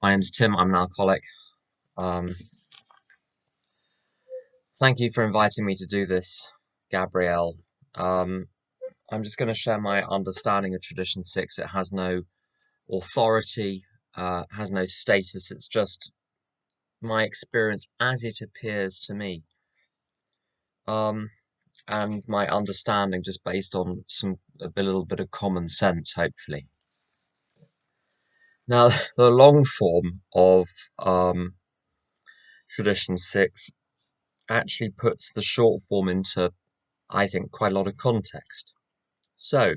My name's Tim. I'm an alcoholic. Um, Thank you for inviting me to do this, Gabrielle. Um, I'm just going to share my understanding of Tradition 6. It has no authority, has no status. It's just my experience as it appears to me, um, and my understanding just based on a little bit of common sense, hopefully. Now, the long form of Tradition 6 actually puts the short form into, I think, quite a lot of context. So,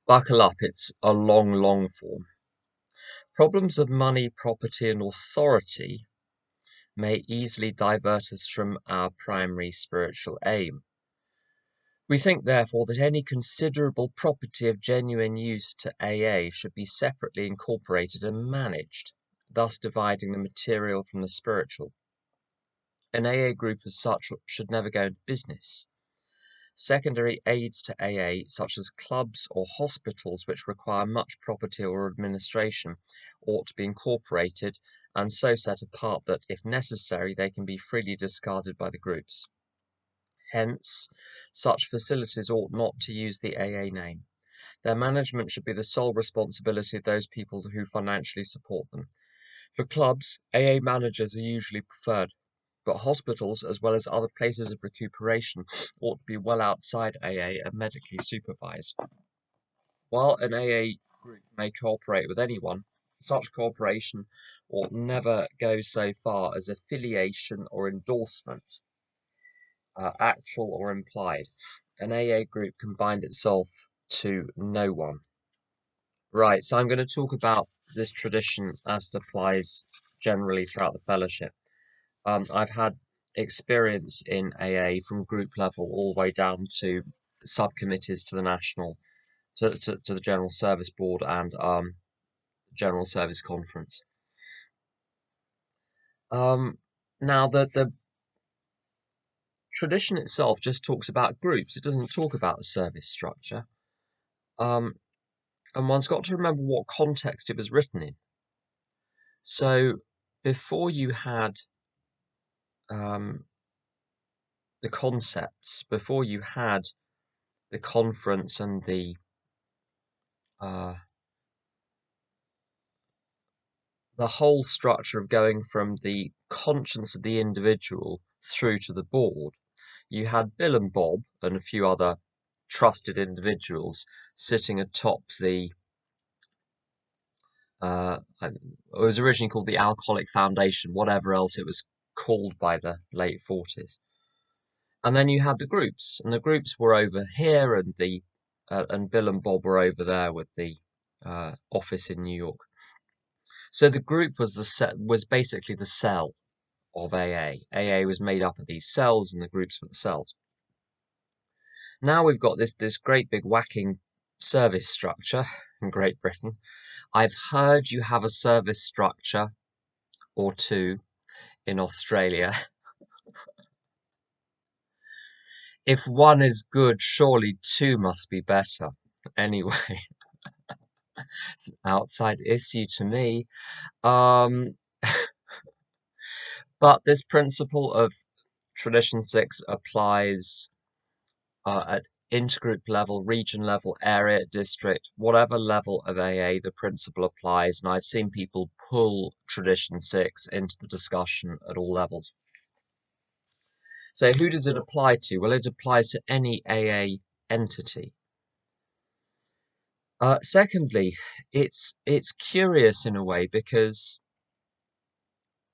buckle up, it's a long, long form. Problems of money, property, and authority may easily divert us from our primary spiritual aim. We think, therefore, that any considerable property of genuine use to AA should be separately incorporated and managed, thus dividing the material from the spiritual. An AA group as such should never go into business. Secondary aids to AA, such as clubs or hospitals which require much property or administration, ought to be incorporated and so set apart that, if necessary, they can be freely discarded by the groups. Hence, such facilities ought not to use the AA name. Their management should be the sole responsibility of those people who financially support them. For clubs, AA managers are usually preferred, but hospitals, as well as other places of recuperation, ought to be well outside AA and medically supervised. While an AA group may cooperate with anyone, such cooperation ought never go so far as affiliation or endorsement, actual or implied. An AA group can bind itself to no one. Right, so I'm going to talk about this tradition as it applies generally throughout the fellowship. I've had experience in AA from group level all the way down to subcommittees to the to the General Service Board and General Service Conference. Now the tradition itself just talks about groups. It doesn't talk about the service structure. And one's got to remember what context it was written in. So before you had the concepts, before you had the conference and the whole structure of going from the conscience of the individual through to the board, you had Bill and Bob and a few other trusted individuals sitting atop the it was originally called the Alcoholic Foundation, whatever else it was called by the late 40s. And then you had the groups, and the groups were over here, and Bill and Bob were over there with the office in New York. So the group was basically the cell of AA. AA was made up of these cells, and the groups were the cells. Now we've got this great big whacking service structure in Great Britain. I've heard you have a service structure or two in Australia. If one is good, surely two must be better. Anyway, it's an outside issue to me. But this principle of Tradition 6 applies at intergroup level, region level, area, district, whatever level of AA, the principle applies. And I've seen people pull Tradition 6 into the discussion at all levels. So who does it apply to? Well, it applies to any AA entity. Secondly, it's curious in a way because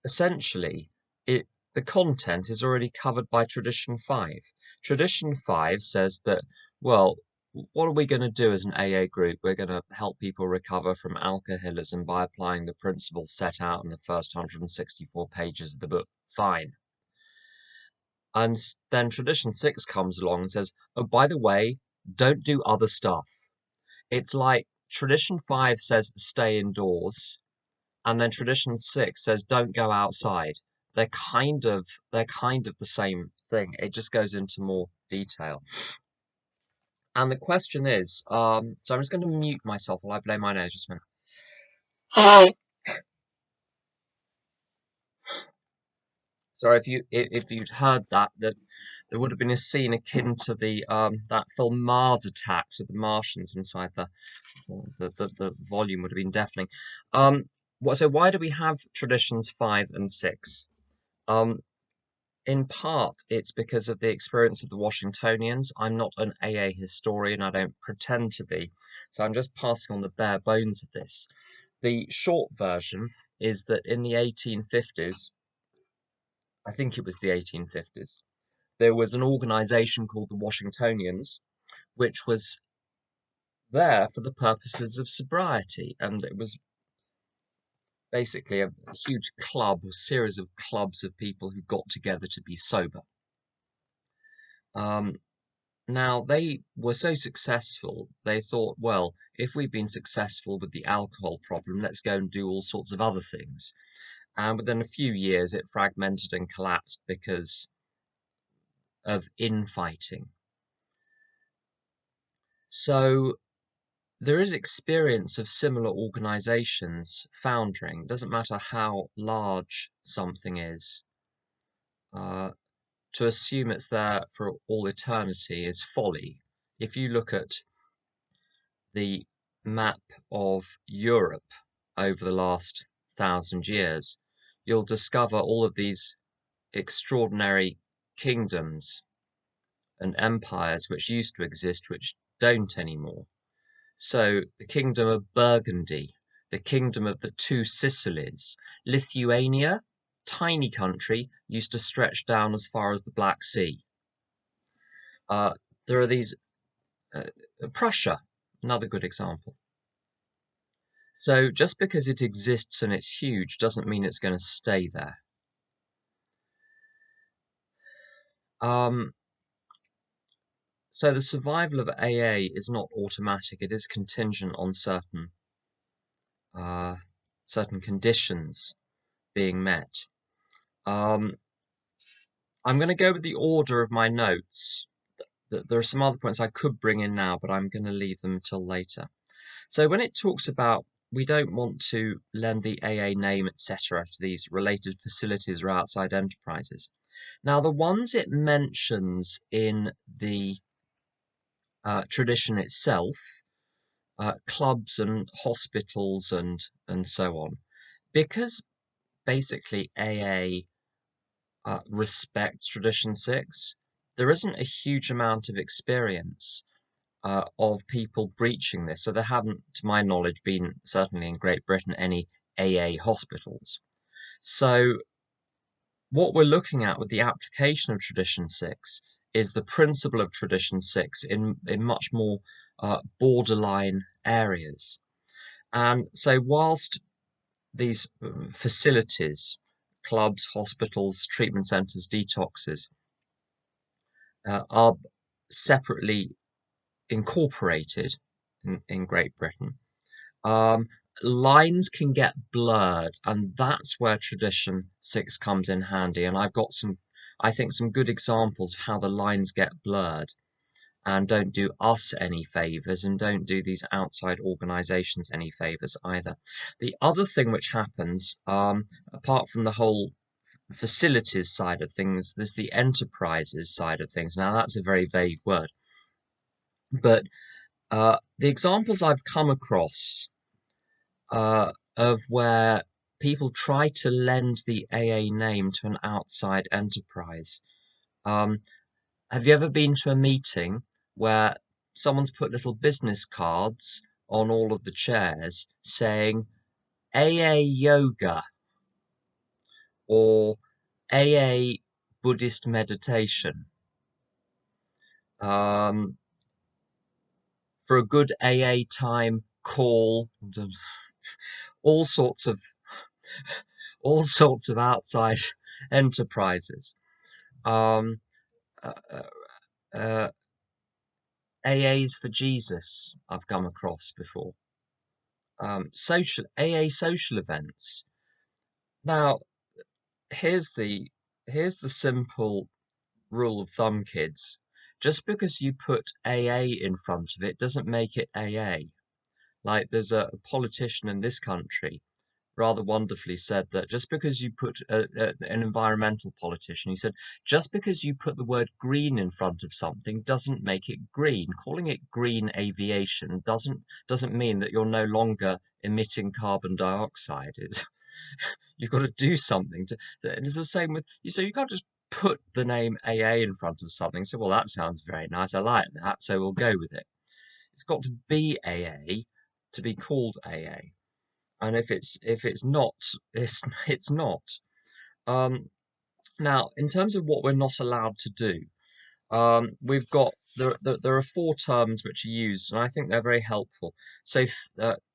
essentially the content is already covered by Tradition 5. Tradition 5 says that, well, what are we going to do as an AA group? We're going to help people recover from alcoholism by applying the principles set out in the first 164 pages of the book. Fine. And then Tradition 6 comes along and says, oh, by the way, don't do other stuff. It's like Tradition 5 says stay indoors, and then Tradition 6 says don't go outside. They're kind of the same thing. It just goes into more detail. And the question is, so I'm just going to mute myself while I blow my nose just a minute. Sorry if you'd heard that there would have been a scene akin to the that film Mars Attacks with the Martians inside the volume would have been deafening. Um, so why do we have traditions 5 and 6? Um, in part, it's because of the experience of the Washingtonians. I'm not an AA historian. I don't pretend to be. So I'm just passing on the bare bones of this. The short version is that in the 1850s, I think it was the 1850s, there was an organization called the Washingtonians, which was there for the purposes of sobriety. And it was basically a huge club, a series of clubs of people who got together to be sober. Um, Now, they were so successful, they thought, well, if we've been successful with the alcohol problem, let's go and do all sorts of other things. And within a few years, it fragmented and collapsed because of infighting. So there is experience of similar organizations foundering. It doesn't matter how large something is. Uh, to assume it's there for all eternity is folly. If you look at the map of Europe over the last 1,000 years, you'll discover all of these extraordinary kingdoms and empires which used to exist, which don't anymore. So the kingdom of Burgundy, the kingdom of the two Sicilies, Lithuania, tiny country, used to stretch down as far as the Black Sea. Uh, there are these, uh, Prussia, another good example. So just because it exists and it's huge doesn't mean it's going to stay there. Um, so the survival of AA is not automatic. It is contingent on uh, certain conditions being met. Um, I'm going to go with the order of my notes. There are some other points I could bring in now, but I'm going to leave them until later. So when it talks about we don't want to lend the AA name, etc., to these related facilities or outside enterprises. Now, the ones it mentions in the tradition itself, clubs and hospitals and so on, because basically AA respects Tradition 6, there isn't a huge amount of experience of people breaching this. So there haven't, to my knowledge, been, certainly in Great Britain, any AA hospitals. So what we're looking at with the application of Tradition 6 is the principle of Tradition 6 in much more borderline areas. And so whilst these facilities, clubs, hospitals, treatment centres, detoxes, are separately incorporated in Great Britain, um, lines can get blurred, and that's where Tradition 6 comes in handy. And I've got I think, some good examples of how the lines get blurred and don't do us any favours and don't do these outside organisations any favours either. The other thing which happens, apart from the whole facilities side of things, there's the enterprises side of things. Now, that's a very vague word, but the examples I've come across of where people try to lend the AA name to an outside enterprise. Have you ever been to a meeting where someone's put little business cards on all of the chairs saying AA yoga or AA Buddhist meditation? Um, for a good AA time, call, all sorts of all sorts of outside enterprises. Um, uh, uh, AAs for Jesus, I've come across before. Social AA social events. Now, here's the simple rule of thumb, kids. Just because you put AA in front of it doesn't make it AA. Like there's a politician in this country rather wonderfully said that just because you put an environmental politician, he said, just because you put the word green in front of something doesn't make it green. Calling it green aviation doesn't mean that you're no longer emitting carbon dioxide. You've got to do something to. It's the same with you. So you can't just put the name AA in front of something. So, well, that sounds very nice. I like that, so we'll go with it. It's got to be AA to be called AA. And if it's not, it's not. Um, Now, in terms of what we're not allowed to do, we've got there are four terms which are used, and I think they're very helpful. So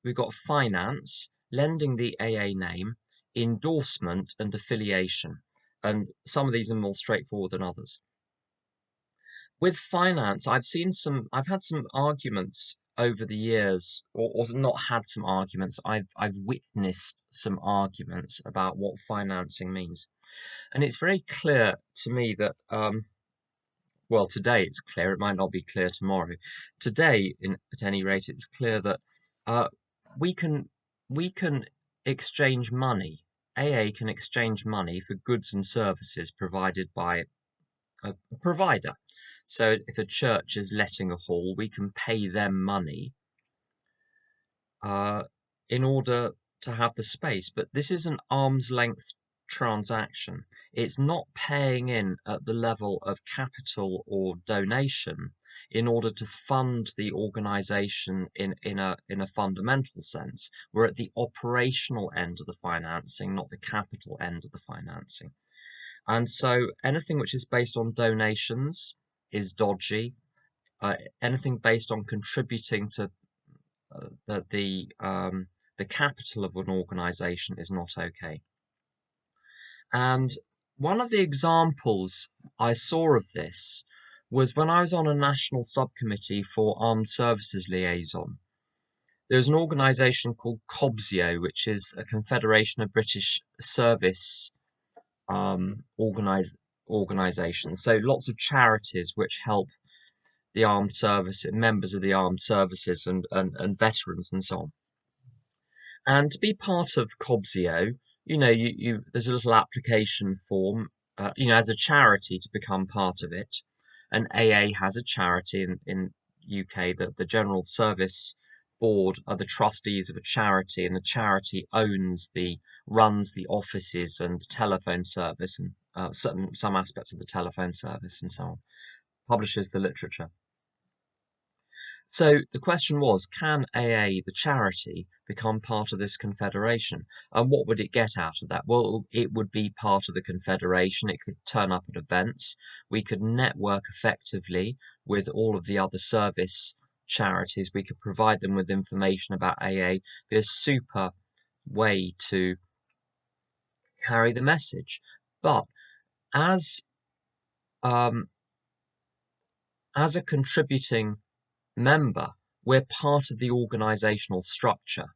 we've got finance, lending the AA name, endorsement, and affiliation. And some of these are more straightforward than others. With finance, I've had some arguments over the years, or not had some arguments. I've witnessed some arguments about what financing means, and it's very clear to me that well, today it's clear. It might not be clear tomorrow. Today, at any rate, it's clear that uh, we can we can exchange money. AA can exchange money for goods and services provided by a provider. So if a church is letting a hall, we can pay them money uh, in order to have the space. But this is an arm's length transaction. It's not paying in at the level of capital or donation in order to fund the organization in a fundamental sense. We're at the operational end of the financing, not the capital end of the financing. And so anything which is based on donations is dodgy. Anything based on contributing to the capital of an organization is not okay. And one of the examples I saw of this was when I was on a national subcommittee for Armed Services Liaison. There's an organisation called COBSIO, which is a confederation of British service organisations. So lots of charities which help the armed service, members of the armed services and veterans and so on. And to be part of COBSIO, there's a little application form, as a charity to become part of it. And AA has a charity in UK that the General Service Board are the trustees of a charity, and the charity runs the offices and the telephone service and some aspects of the telephone service and so on, publishes the literature. So the question was, can AA, the charity, become part of this confederation? And what would it get out of that? Well, it would be part of the confederation. It could turn up at events. We could network effectively with all of the other service charities. We could provide them with information about AA. It'd be a super way to carry the message. But as um, as a contributing member, we're part of the organizational structure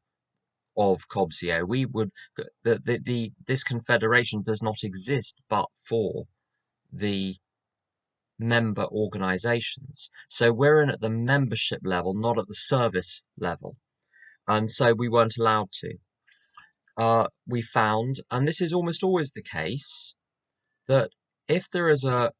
of COBSIO. This confederation does not exist but for the member organizations. So we're in at the membership level, not at the service level. And so we weren't allowed to. We found, and this is almost always the case, that if there is a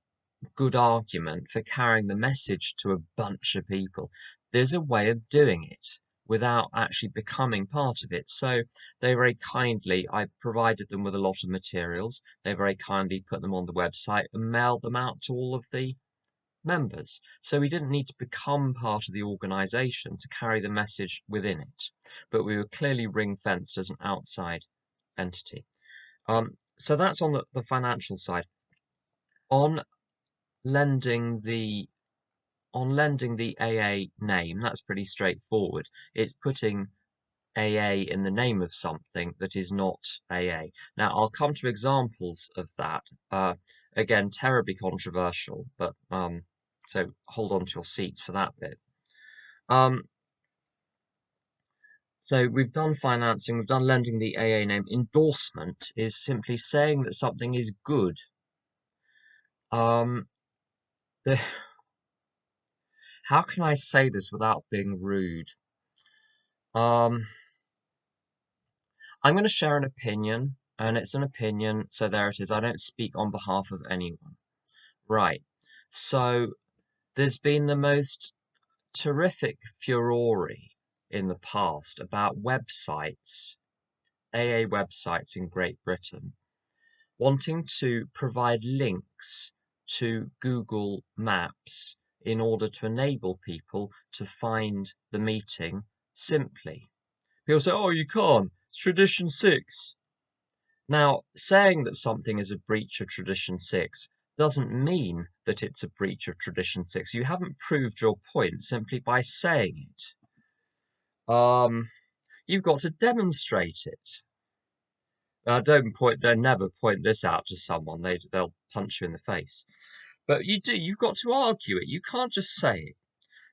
good argument for carrying the message to a bunch of people, there's a way of doing it without actually becoming part of it. So they very kindly, I provided them with a lot of materials. They very kindly put them on the website and mailed them out to all of the members. So we didn't need to become part of the organization to carry the message within it, but we were clearly ring-fenced as an outside entity. So that's on the financial side. On lending the AA name, that's pretty straightforward. It's putting AA in the name of something that is not AA. Now, I'll come to examples of that. Again, terribly controversial, but so hold on to your seats for that bit. So we've done financing, we've done lending the AA name. Endorsement is simply saying that something is good. How can I say this without being rude? I'm going to share an opinion, and it's an opinion, so there it is. I don't speak on behalf of anyone. Right. So there's been the most terrific furore in the past about websites, AA websites in Great Britain, wanting to provide links to Google Maps in order to enable people to find the meeting simply. People say, oh, you can't. It's Tradition 6. Now, saying that something is a breach of Tradition 6 doesn't mean that it's a breach of Tradition 6. You haven't proved your point simply by saying it. You've got to demonstrate it. Don't never point this out to someone. They'll punch you in the face. But you've got to argue it. You can't just say it.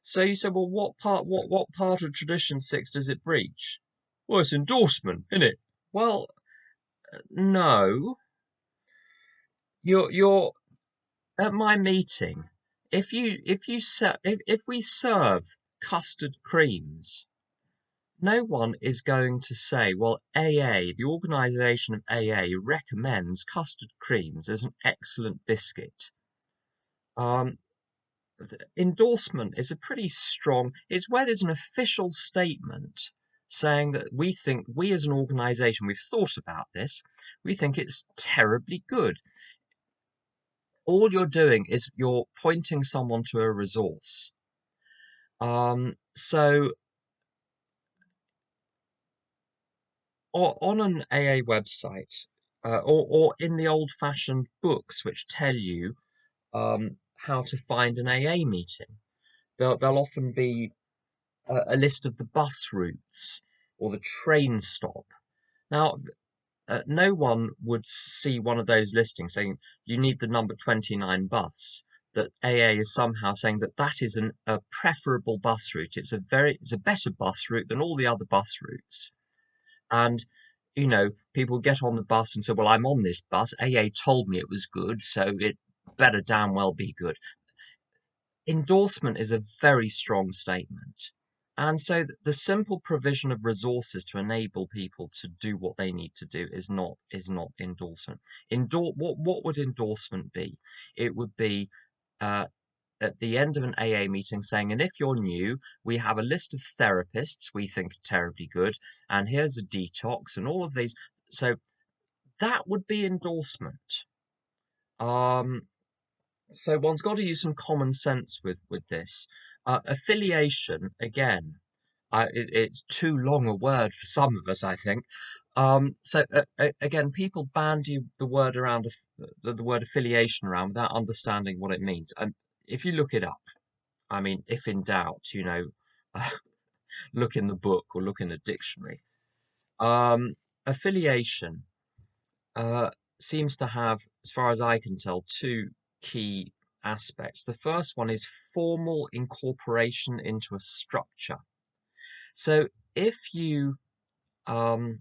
So you say, well, what part of Tradition 6 does it breach? Well, it's endorsement, isn't it? Well, no. You're at my meeting. If we serve custard creams, no one is going to say, well, AA, the organisation of AA, recommends custard creams as an excellent biscuit. Endorsement is a pretty strong, it's where there's an official statement saying that we as an organisation, we've thought about this, we think it's terribly good. All you're doing is you're pointing someone to a resource. So on an AA website, or in the old-fashioned books which tell you how to find an AA meeting, there'll often be a list of the bus routes or the train stop. Now, no one would see one of those listings saying you need the number 29 bus. That AA is somehow saying that that is a preferable bus route. It's a better bus route than all the other bus routes. And people get on the bus and say, well, I'm on this bus. AA told me it was good, so it better damn well be good. Endorsement is a very strong statement. And so the simple provision of resources to enable people to do what they need to do is not endorsement. What would endorsement be? It would be at the end of an AA meeting saying, and if you're new, we have a list of therapists we think are terribly good, and here's a detox and all of these. So that would be endorsement. So one's got to use some common sense with this. Affiliation, again, it's too long a word for some of us, I think. So again, people bandy the word around the word affiliation around without understanding what it means. And if you look it up, I mean, if in doubt, look in the book or look in a dictionary. Affiliation seems to have, as far as I can tell, two key aspects. The first one is formal incorporation into a structure. So if you hold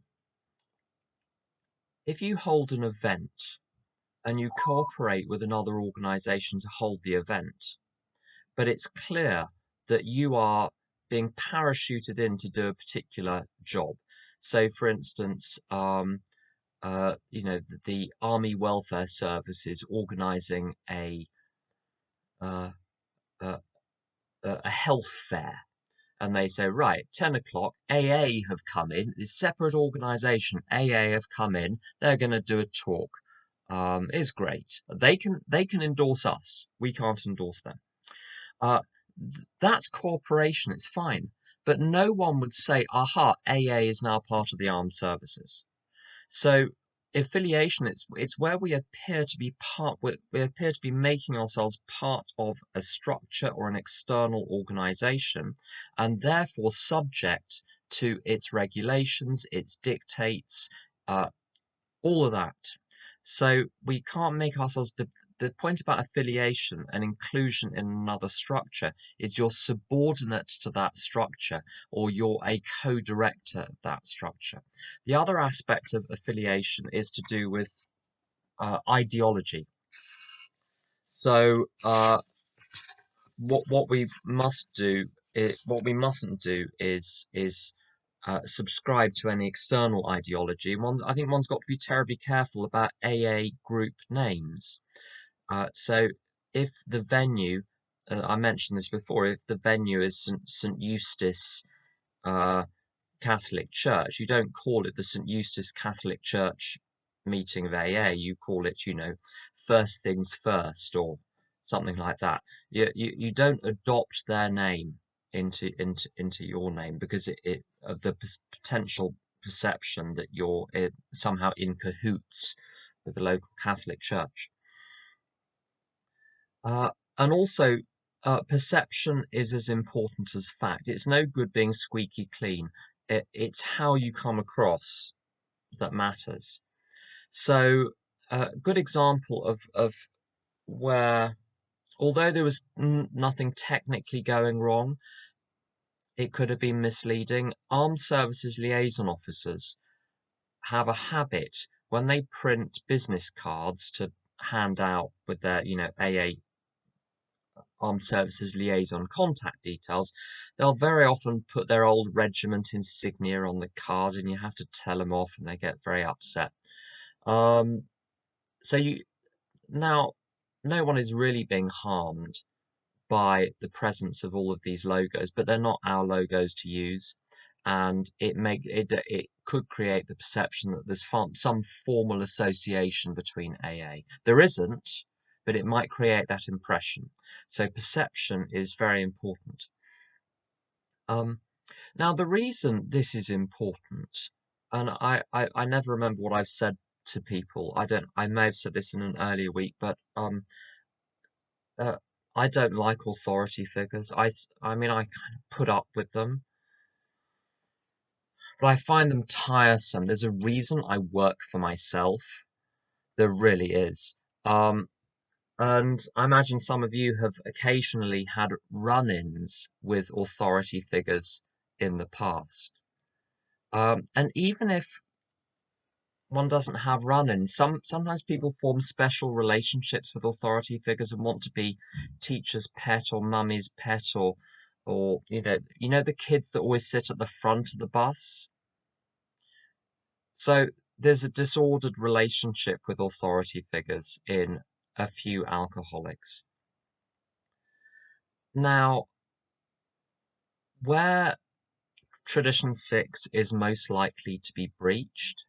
an event and you cooperate with another organization to hold the event, but it's clear that you are being parachuted in to do a particular job. So, for instance, the Army Welfare Service is organising a health fair, and they say, right, 10 o'clock, AA have come in, this separate organisation, AA have come in, they're going to do a talk. It's great. They can endorse us. We can't endorse them. That's cooperation. It's fine. But no one would say, aha, AA is now part of the armed services. So affiliation, it's where we appear to be making ourselves part of a structure or an external organization, and therefore subject to its regulations, its dictates, all of that. So we can't make ourselves the point about affiliation and inclusion in another structure is you're subordinate to that structure, or you're a co-director of that structure. The other aspect of affiliation is to do with ideology. So what we mustn't do is subscribe to any external ideology. I think one's got to be terribly careful about AA group names. So if the venue, I mentioned this before, if the venue is St. Eustace Catholic Church, you don't call it the St. Eustace Catholic Church meeting of AA. You call it, First Things First or something like that. You don't adopt their name into your name because it of the potential perception that you're somehow in cahoots with the local Catholic Church. And also, perception is as important as fact. It's no good being squeaky clean. It's how you come across that matters. So, a good example of where, although there was nothing technically going wrong, it could have been misleading. Armed Services Liaison Officers have a habit when they print business cards to hand out with their, AA Armed Services Liaison contact details, they'll very often put their old regiment insignia on the card, and you have to tell them off, and they get very upset. So now no one is really being harmed by the presence of all of these logos, but they're not our logos to use, and it could create the perception that there's some formal association between AA. There isn't, but it might create that impression. So perception is very important. Now the reason this is important, and I never remember what I've said to people. I may have said this in an earlier week, but I don't like authority figures. I mean, I kind of put up with them, but I find them tiresome. There's a reason I work for myself. There really is. And I imagine some of you have occasionally had run-ins with authority figures in the past. And even if one doesn't have run-ins, sometimes people form special relationships with authority figures and want to be teacher's pet or mummy's pet or the kids that always sit at the front of the bus. So there's a disordered relationship with authority figures in a few alcoholics. Now, where tradition 6 is most likely to be breached,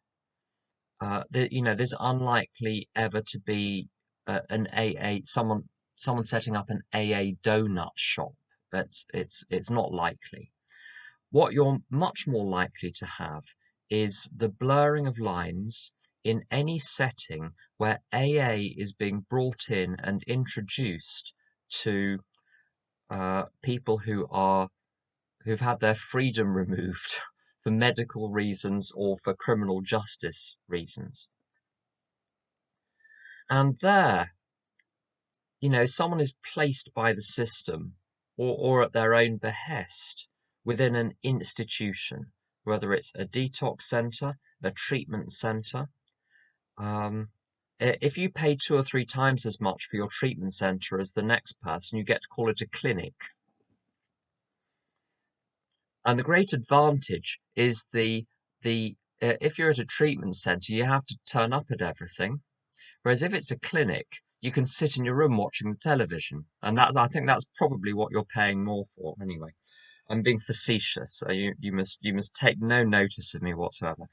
there's unlikely ever to be an AA someone setting up an AA donut shop. It's not likely. What you're much more likely to have is the blurring of lines in any setting where AA is being brought in and introduced to people who've had their freedom removed for medical reasons or for criminal justice reasons. And there, someone is placed by the system or at their own behest within an institution, whether it's a detox center, a treatment center. If you pay 2 or 3 times as much for your treatment center as the next person, you get to call it a clinic. And the great advantage is if you're at a treatment center, you have to turn up at everything. Whereas if it's a clinic, you can sit in your room watching the television. And I think that's probably what you're paying more for anyway. I'm being facetious, so you must take no notice of me whatsoever.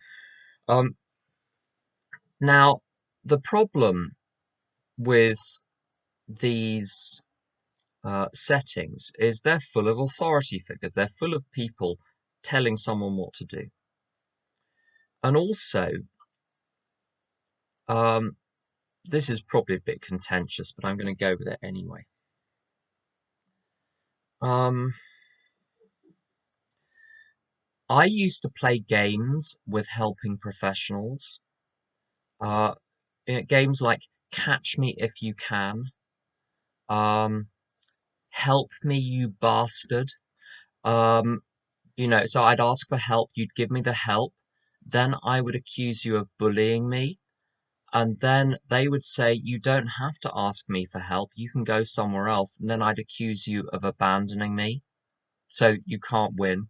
Now, the problem with these settings is they're full of authority figures. They're full of people telling someone what to do. And also, this is probably a bit contentious, but I'm going to go with it anyway. I used to play games with helping professionals. Games like Catch Me If You Can, Help Me You Bastard. So I'd ask for help, you'd give me the help, then I would accuse you of bullying me, and then they would say, you don't have to ask me for help, you can go somewhere else, and then I'd accuse you of abandoning me, so you can't win.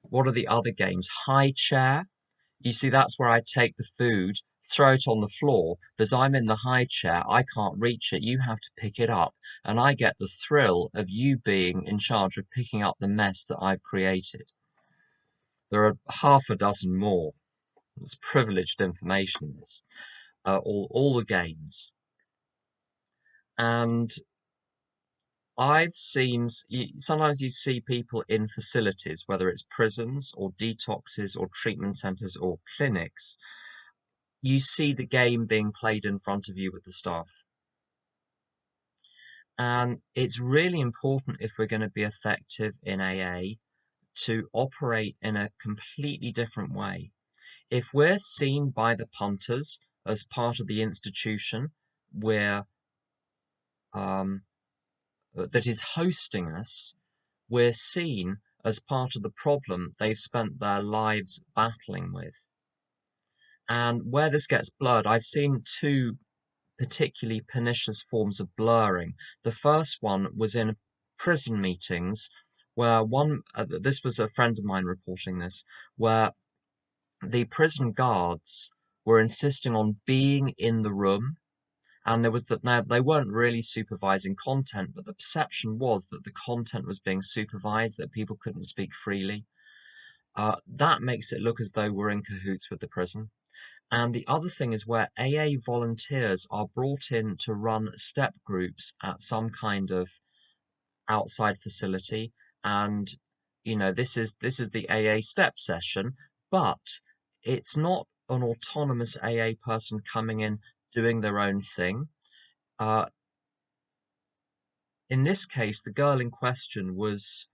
What are the other games? High chair. You see, that's where I take the food, throw it on the floor, because I'm in the high chair, I can't reach it, you have to pick it up, and I get the thrill of you being in charge of picking up the mess that I've created. There are half a dozen more. It's privileged information, this. All the games. And I've seen, sometimes you see people in facilities, whether it's prisons or detoxes or treatment centres or clinics, you see the game being played in front of you with the staff. And it's really important, if we're going to be effective in AA, to operate in a completely different way. If we're seen by the punters as part of the institution that is hosting us, we're seen as part of the problem they've spent their lives battling with. And where this gets blurred, I've seen two particularly pernicious forms of blurring. The first one was in prison meetings where this was a friend of mine reporting this, where the prison guards were insisting on being in the room. And there was that now they weren't really supervising content, but the perception was that the content was being supervised, that people couldn't speak freely. That makes it look as though we're in cahoots with the prison. And the other thing is where AA volunteers are brought in to run step groups at some kind of outside facility. And, this is the AA step session, but it's not an autonomous AA person coming in doing their own thing. In this case, the girl in question was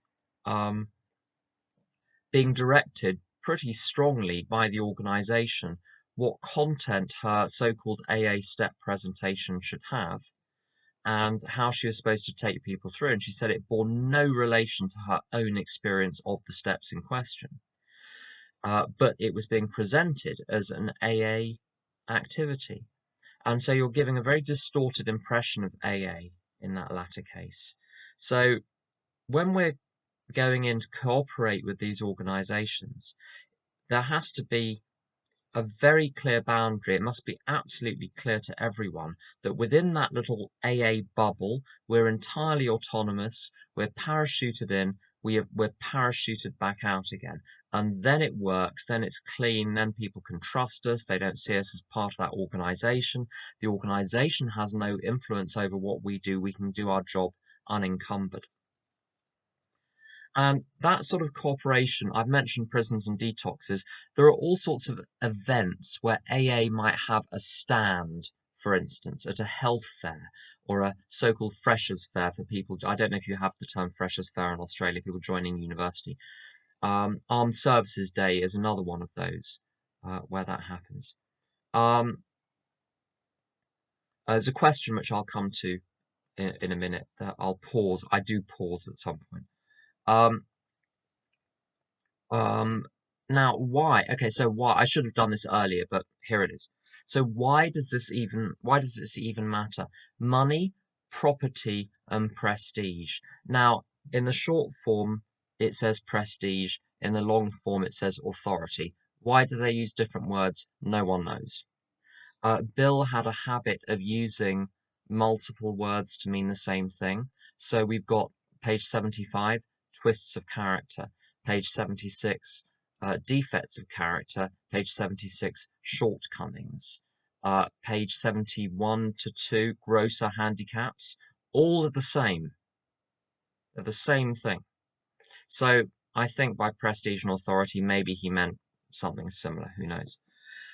being directed pretty strongly by the organisation what content her so-called AA step presentation should have and how she was supposed to take people through. And she said it bore no relation to her own experience of the steps in question. But it was being presented as an AA activity. And so you're giving a very distorted impression of AA in that latter case. So when we're going in to cooperate with these organisations, there has to be a very clear boundary. It must be absolutely clear to everyone that within that little AA bubble, we're entirely autonomous, we're parachuted in, we're parachuted back out again. And then it works, then it's clean, then people can trust us, they don't see us as part of that organisation. The organisation has no influence over what we do, we can do our job unencumbered. And that sort of cooperation, I've mentioned prisons and detoxes, there are all sorts of events where AA might have a stand, for instance, at a health fair or a so-called freshers fair for people. I don't know if you have the term freshers fair in Australia, people joining university. Armed Services Day is another one of those where that happens. There's a question which I'll come to in a minute that I'll pause. I do pause at some point. Now why? Okay, so why? I should have done this earlier, but here it is. So why does this even matter? Money, property, and prestige. Now, in the short form, it says prestige. In the long form, it says authority. Why do they use different words? No one knows. Bill had a habit of using multiple words to mean the same thing. So we've got page 75, twists of character. Page 76, defects of character. Page 76, shortcomings. Page 71 to 2, grosser handicaps. All are the same. They're the same thing. So I think by prestige and authority, maybe he meant something similar. Who knows?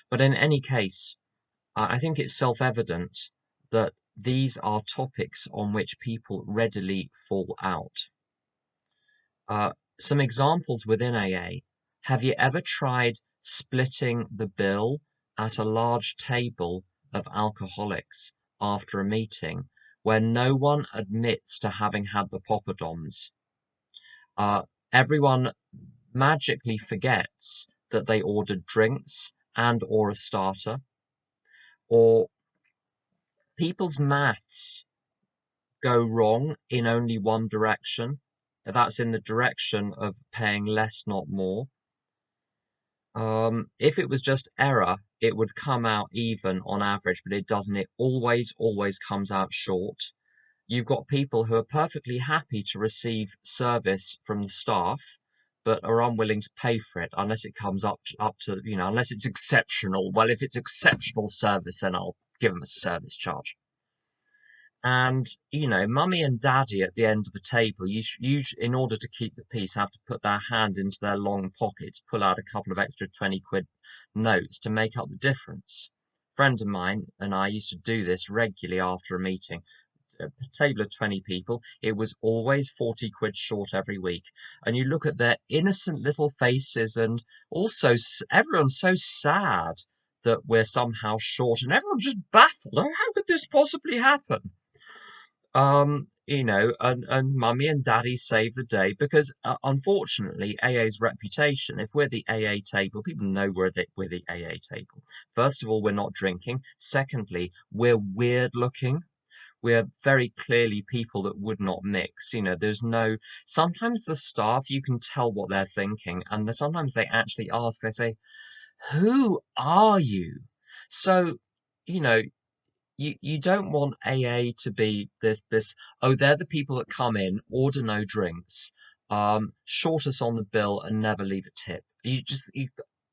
But in any case, I think it's self-evident that these are topics on which people readily fall out. Some examples within AA. Have you ever tried splitting the bill at a large table of alcoholics after a meeting where no one admits to having had the poppadoms? Everyone magically forgets that they ordered drinks and or a starter. Or people's maths go wrong in only one direction. That's in the direction of paying less, not more. If it was just error, it would come out even on average, but it doesn't. It always comes out short. You've got people who are perfectly happy to receive service from the staff, but are unwilling to pay for it unless it comes up to, unless it's exceptional. Well, if it's exceptional service, then I'll give them a service charge. And, mummy and daddy at the end of the table, in order to keep the peace, have to put their hand into their long pockets, pull out a couple of extra 20 quid notes to make up the difference. A friend of mine and I used to do this regularly after a meeting. A table of 20 people, it was always 40 quid short every week. And you look at their innocent little faces, and also everyone's so sad that we're somehow short, and everyone's just baffled. Oh, how could this possibly happen? And mummy and daddy save the day because, unfortunately, AA's reputation, if we're the AA table, people know we're the AA table. First of all, we're not drinking. Secondly, we're weird looking. We're very clearly people that would not mix. Sometimes the staff, you can tell what they're thinking, and sometimes they actually ask, they say, who are you? So, you know, you don't want AA to be oh, they're the people that come in, order no drinks, short us on the bill and never leave a tip.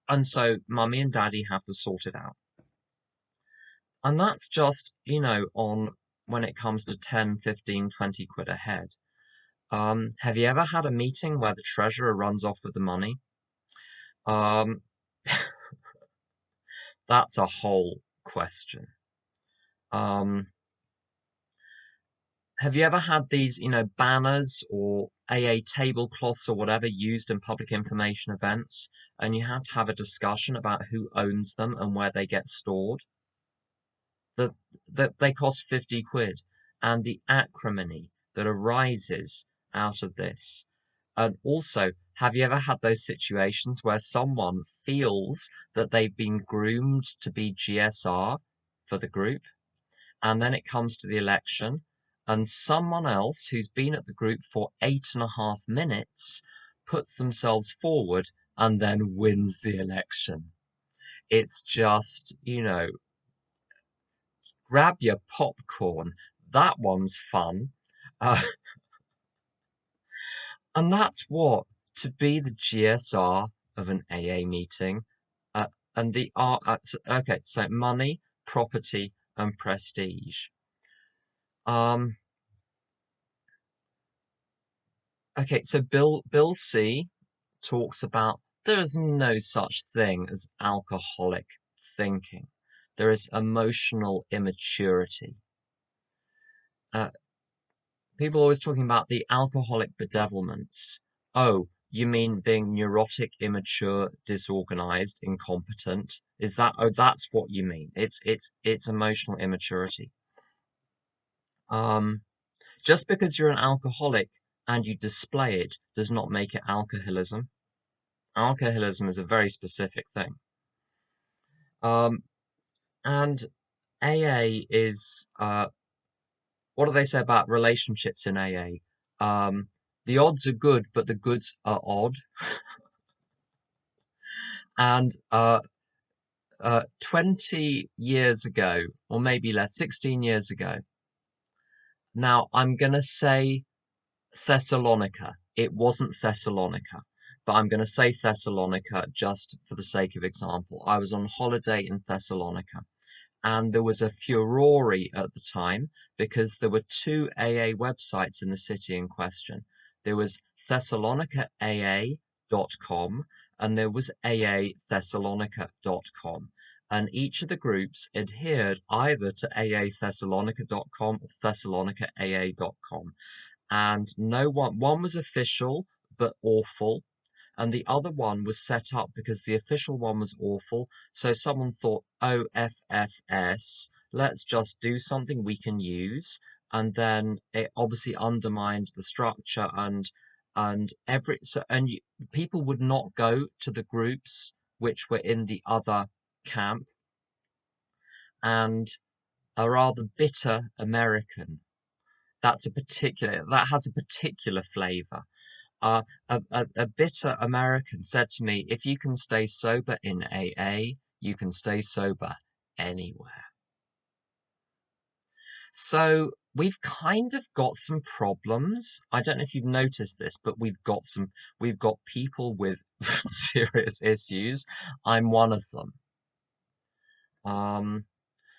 And so mummy and daddy have to sort it out. And that's just, on when it comes to 10, 15, 20 quid a head. Have you ever had a meeting where the treasurer runs off with the money? Um, that's a whole question. Have you ever had these, banners or AA tablecloths or whatever used in public information events, and you have to have a discussion about who owns them and where they get stored? That they cost 50 quid, and the acrimony that arises out of this. And also, have you ever had those situations where someone feels that they've been groomed to be GSR for the group, and then it comes to the election, and someone else who's been at the group for 8.5 minutes puts themselves forward and then wins the election? It's just, grab your popcorn. That one's fun. Uh, and that's what, to be the GSR of an AA meeting. And the okay, so money, property, and prestige. Okay, so Bill C talks about there is no such thing as alcoholic thinking. There is emotional immaturity. People are always talking about the alcoholic bedevilments. Oh, you mean being neurotic, immature, disorganized, incompetent? Oh, that's what you mean. It's emotional immaturity. Just because you're an alcoholic and you display it does not make it alcoholism. Alcoholism is a very specific thing. And AA is, what do they say about relationships in AA? The odds are good, but the goods are odd. And 20 years ago, or maybe less, 16 years ago. Now, I'm going to say Thessalonica. It wasn't Thessalonica, but I'm going to say Thessalonica just for the sake of example. I was on holiday in Thessalonica, and there was a furore at the time because there were two AA websites in the city in question. There was ThessalonicaAA.com and there was AAThessalonica.com. And each of the groups adhered either to AAThessalonica.com or ThessalonicaAA.com. And one was official but awful, and the other one was set up because the official one was awful. So someone thought, OFFS, let's just do something we can use. And then it obviously undermined the structure people would not go to the groups which were in the other camp. And a rather bitter American, that has a particular flavor. A bitter American said to me, if you can stay sober in AA, you can stay sober anywhere. So we've kind of got some problems. I don't know if you've noticed this, but we've got people with serious issues. I'm one of them.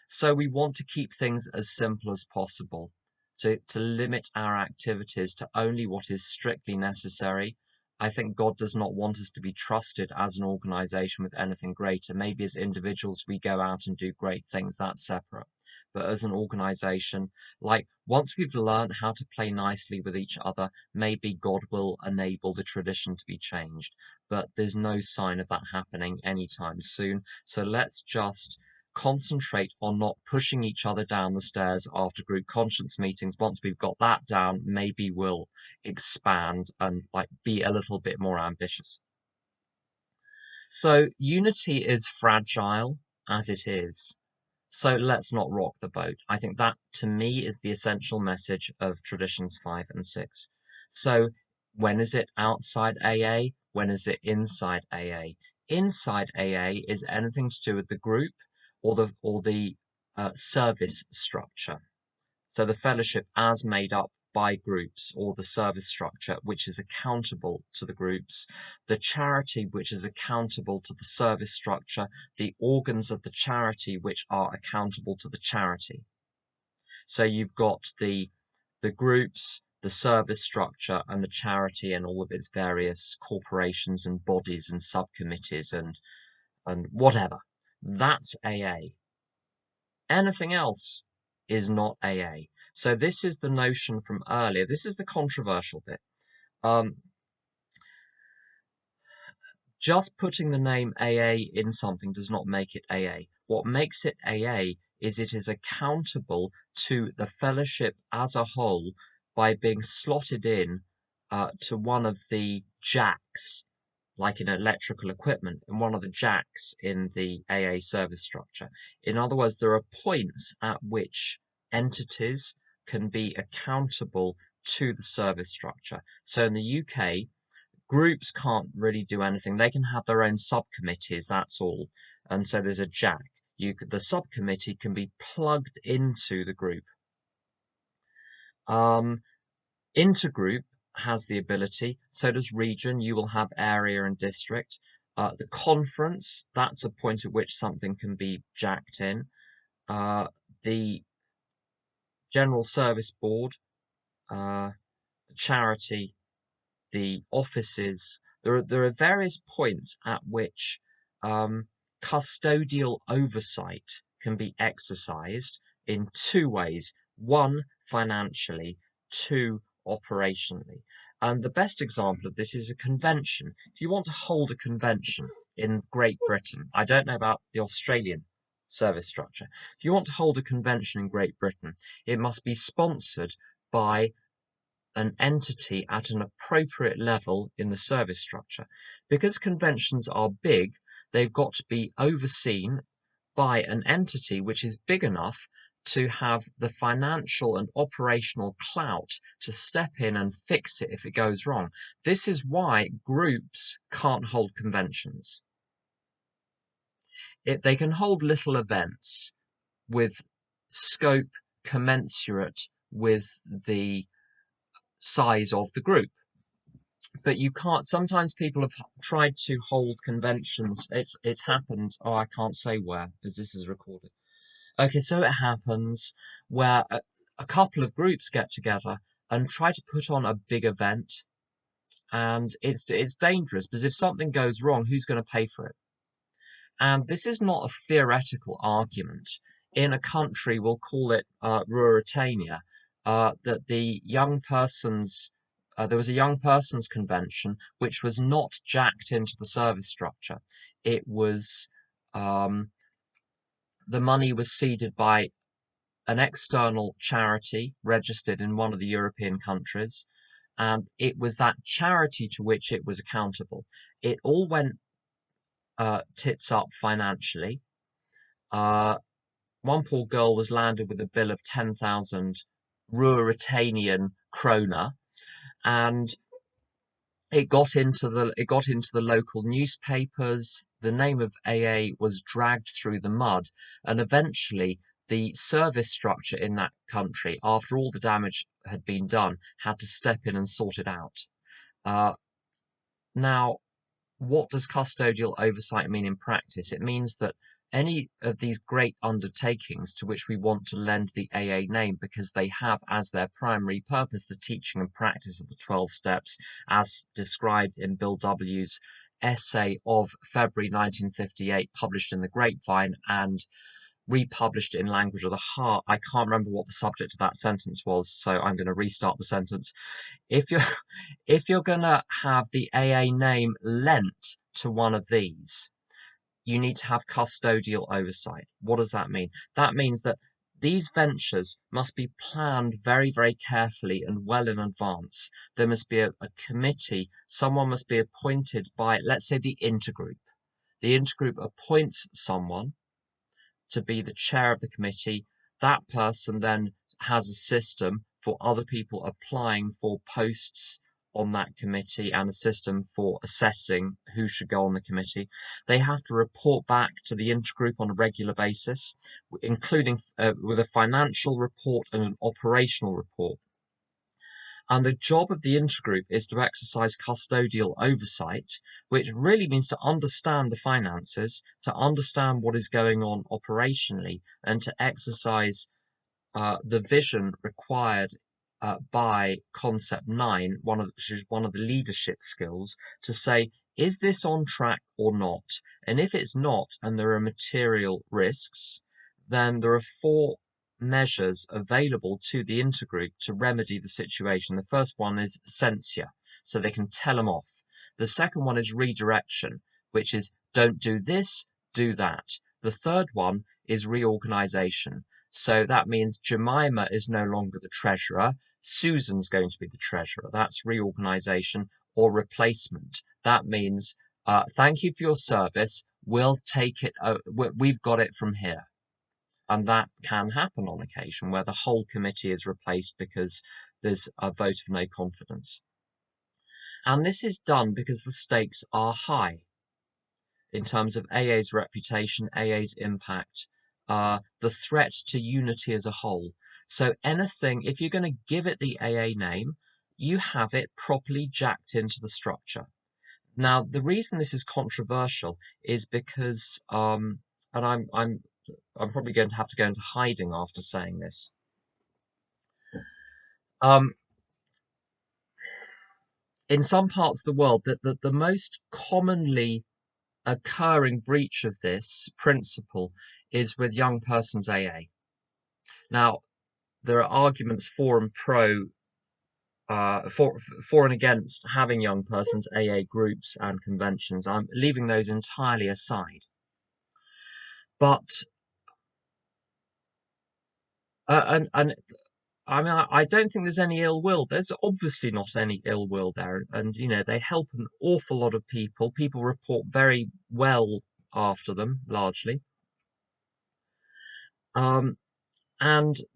So we want to keep things as simple as possible, to limit our activities to only what is strictly necessary. I think God does not want us to be trusted as an organization with anything greater. Maybe as individuals we go out and do great things, that's separate. But as an organization, like once we've learned how to play nicely with each other, maybe God will enable the tradition to be changed. But there's no sign of that happening anytime soon. So let's just concentrate on not pushing each other down the stairs after group conscience meetings. Once we've got that down, maybe we'll expand and like be a little bit more ambitious. So unity is fragile as it is. So let's not rock the boat. I think that to me is the essential message of traditions 5 and 6. So when is it outside AA? When is it inside AA? Inside AA is anything to do with the group or the service structure. So the fellowship as made up by groups, or the service structure which is accountable to the groups, the charity which is accountable to the service structure, the organs of the charity which are accountable to the charity. So you've got the groups, the service structure, and the charity and all of its various corporations and bodies and subcommittees and whatever. That's AA. Anything else is not AA. So this is the notion from earlier. This is the controversial bit. Just putting the name AA in something does not make it AA. What makes it AA is it is accountable to the fellowship as a whole by being slotted in to one of the jacks, like in electrical equipment, and one of the jacks in the AA service structure. In other words, there are points at which entities can be accountable to the service structure. So in the UK, groups can't really do anything. They can have their own subcommittees, that's all. And so there's a jack. The subcommittee can be plugged into the group. Intergroup has the ability, so does region. You will have area and district. The conference, that's a point at which something can be jacked in. The general service board, the charity, the offices. There are various points at which custodial oversight can be exercised in two ways. One, financially. Two, operationally. And the best example of this is a convention. If you want to hold a convention in Great Britain, I don't know about the Australian service structure. If you want to hold a convention in Great Britain, it must be sponsored by an entity at an appropriate level in the service structure. Because conventions are big, they've got to be overseen by an entity which is big enough to have the financial and operational clout to step in and fix it if it goes wrong. This is why groups can't hold conventions. They can hold little events with scope commensurate with the size of the group. But you can't. Sometimes people have tried to hold conventions. It's happened. Oh, I can't say where because this is recorded. Okay, so it happens where a couple of groups get together and try to put on a big event, and it's dangerous because if something goes wrong, who's going to pay for it? And this is not a theoretical argument. In a country, we'll call it Ruritania, that the young persons there was a young persons convention which was not jacked into the service structure. It was the money was seeded by an external charity registered in one of the European countries, and it was that charity to which it was accountable. It all went tits up financially. One poor girl was landed with a bill of 10,000 Ruritanian kroner, and it got into the local newspapers. The name of AA was dragged through the mud, and eventually the service structure in that country, after all the damage had been done, had to step in and sort it out. Now, what does custodial oversight mean in practice? It means that any of these great undertakings to which we want to lend the AA name, because they have as their primary purpose the teaching and practice of the 12 steps as described in Bill W.'s essay of February 1958, published in the Grapevine and republished in Language of the Heart. I can't remember what the subject of that sentence was, so I'm going to restart the sentence. If you're going to have the AA name lent to one of these, you need to have custodial oversight. What does that mean? That means that these ventures must be planned very, very carefully and well in advance. There must be a committee. Someone must be appointed by, let's say, the intergroup. The intergroup appoints someone to be the chair of the committee. That person then has a system for other people applying for posts on that committee and a system for assessing who should go on the committee. They have to report back to the intergroup on a regular basis, including with a financial report and an operational report. And the job of the intergroup is to exercise custodial oversight, which really means to understand the finances, to understand what is going on operationally, and to exercise the vision required by Concept 9, which is one of the leadership skills, to say, is this on track or not? And if it's not, and there are material risks, then there are 4 measures available to the intergroup to remedy the situation. The first one is censure, so they can tell them off. The second one is redirection, which is don't do this, do that. The third one is reorganization. So that means Jemima is no longer the treasurer. Susan's going to be the treasurer. That's reorganization or replacement. That means thank you for your service. We'll take it. We've got it from here. And that can happen on occasion where the whole committee is replaced because there's a vote of no confidence. And this is done because the stakes are high in terms of AA's reputation, AA's impact, the threat to unity as a whole. So anything, if you're going to give it the AA name, you have it properly jacked into the structure. Now, the reason this is controversial is because, and I'm probably going to have to go into hiding after saying this. In some parts of the world, the most commonly occurring breach of this principle is with young persons AA. Now, there are arguments for and pro, for and against having young persons AA groups and conventions. I'm leaving those entirely aside. But and I mean, I don't think there's any ill will. There's obviously not any ill will there, and they help an awful lot of people. People report very well after them, largely. And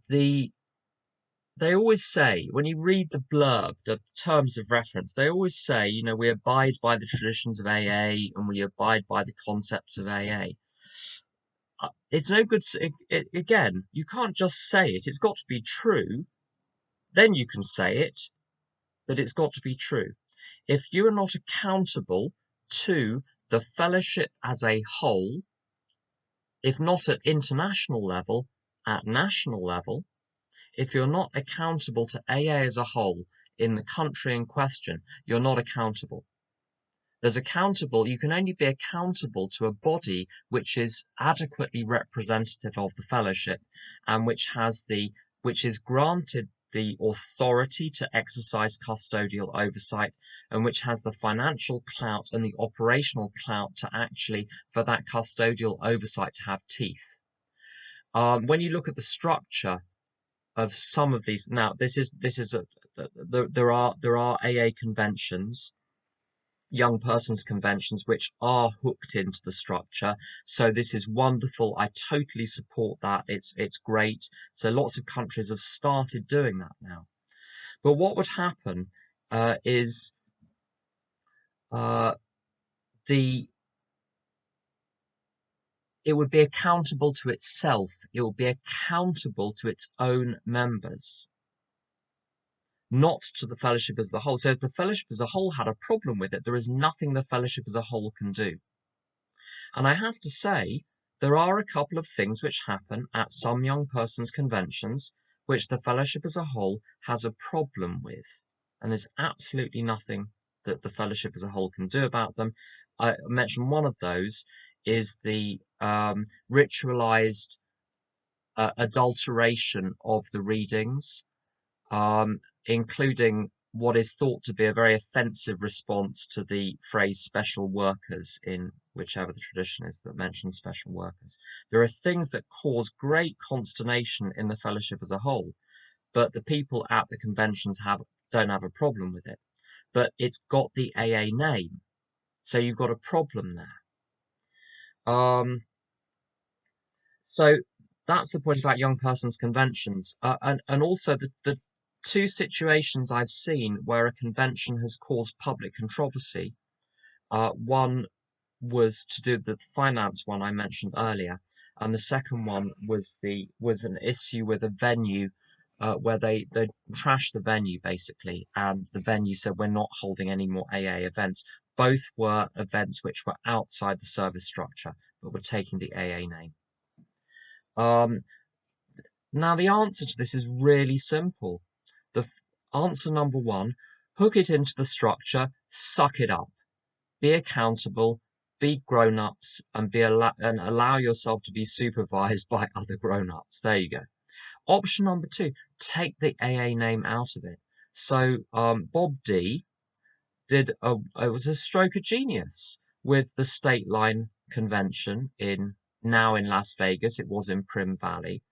they always say, when you read the blurb, the terms of reference, they always say, we abide by the traditions of AA and we abide by the concepts of AA. It's no good. Again, you can't just say it. It's got to be true. Then you can say it, but it's got to be true. If you are not accountable to the fellowship as a whole, if not at international level, at national level, if you're not accountable to AA as a whole in the country in question, you're not accountable. You can only be accountable to a body which is adequately representative of the fellowship and which is granted the authority to exercise custodial oversight and which has the financial clout and the operational clout for that custodial oversight to have teeth. When you look at the structure of some of these, now there are AA conventions, young persons conventions, which are hooked into the structure. So this is wonderful. I totally support that. It's great. So lots of countries have started doing that now. But what would happen is it would be accountable to itself. It would be accountable to its own members, not to the fellowship as a whole. So if the fellowship as a whole had a problem with it, there is nothing the fellowship as a whole can do. And I have to say, there are a couple of things which happen at some young persons' conventions which the fellowship as a whole has a problem with. And there's absolutely nothing that the fellowship as a whole can do about them. I mentioned one of those is the ritualized adulteration of the readings, including what is thought to be a very offensive response to the phrase special workers in whichever the tradition is that mentions special workers. There are things that cause great consternation in the fellowship as a whole, but the people at the conventions don't have a problem with it. But it's got the AA name, so you've got a problem there. So that's the point about young persons conventions, and also the two situations I've seen where a convention has caused public controversy. One was to do with the finance one I mentioned earlier, and the second one was an issue with a venue where they trashed the venue basically, and the venue said we're not holding any more AA events. Both were events which were outside the service structure, but were taking the AA name. Now the answer to this is really simple. The answer number one, hook it into the structure, suck it up, be accountable, be grown-ups, and allow yourself to be supervised by other grown-ups. There you go. Option number two, take the AA name out of it. So Bob D it was a stroke of genius with the State Line Convention now in Las Vegas. It was in Prim Valley.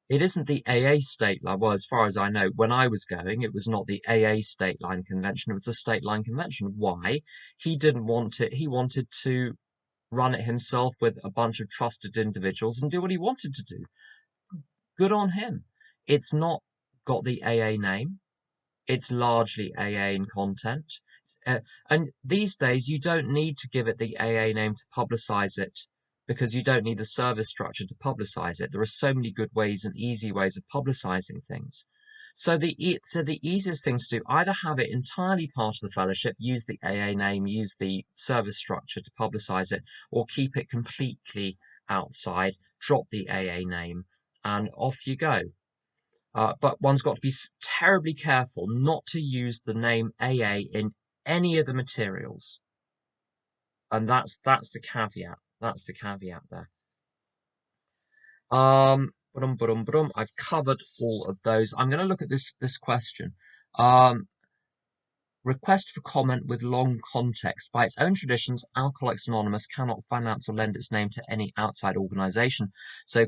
It isn't the AA State Line. Well, as far as I know, when I was going, it was not the AA State Line Convention. It was the State Line Convention. Why? He didn't want it. He wanted to run it himself with a bunch of trusted individuals and do what he wanted to do. Good on him. It's not got the AA name. It's largely AA in content. And these days, you don't need to give it the AA name to publicize it, because you don't need the service structure to publicize it. There are so many good ways and easy ways of publicizing things. So the easiest thing to do, either have it entirely part of the fellowship, use the AA name, use the service structure to publicize it, or keep it completely outside, drop the AA name, and off you go. But one's got to be terribly careful not to use the name AA in any of the materials. And that's the caveat. That's the caveat there. I've covered all of those. I'm going to look at this question. Request for comment with long context. By its own traditions, Alcoholics Anonymous cannot finance or lend its name to any outside organization. So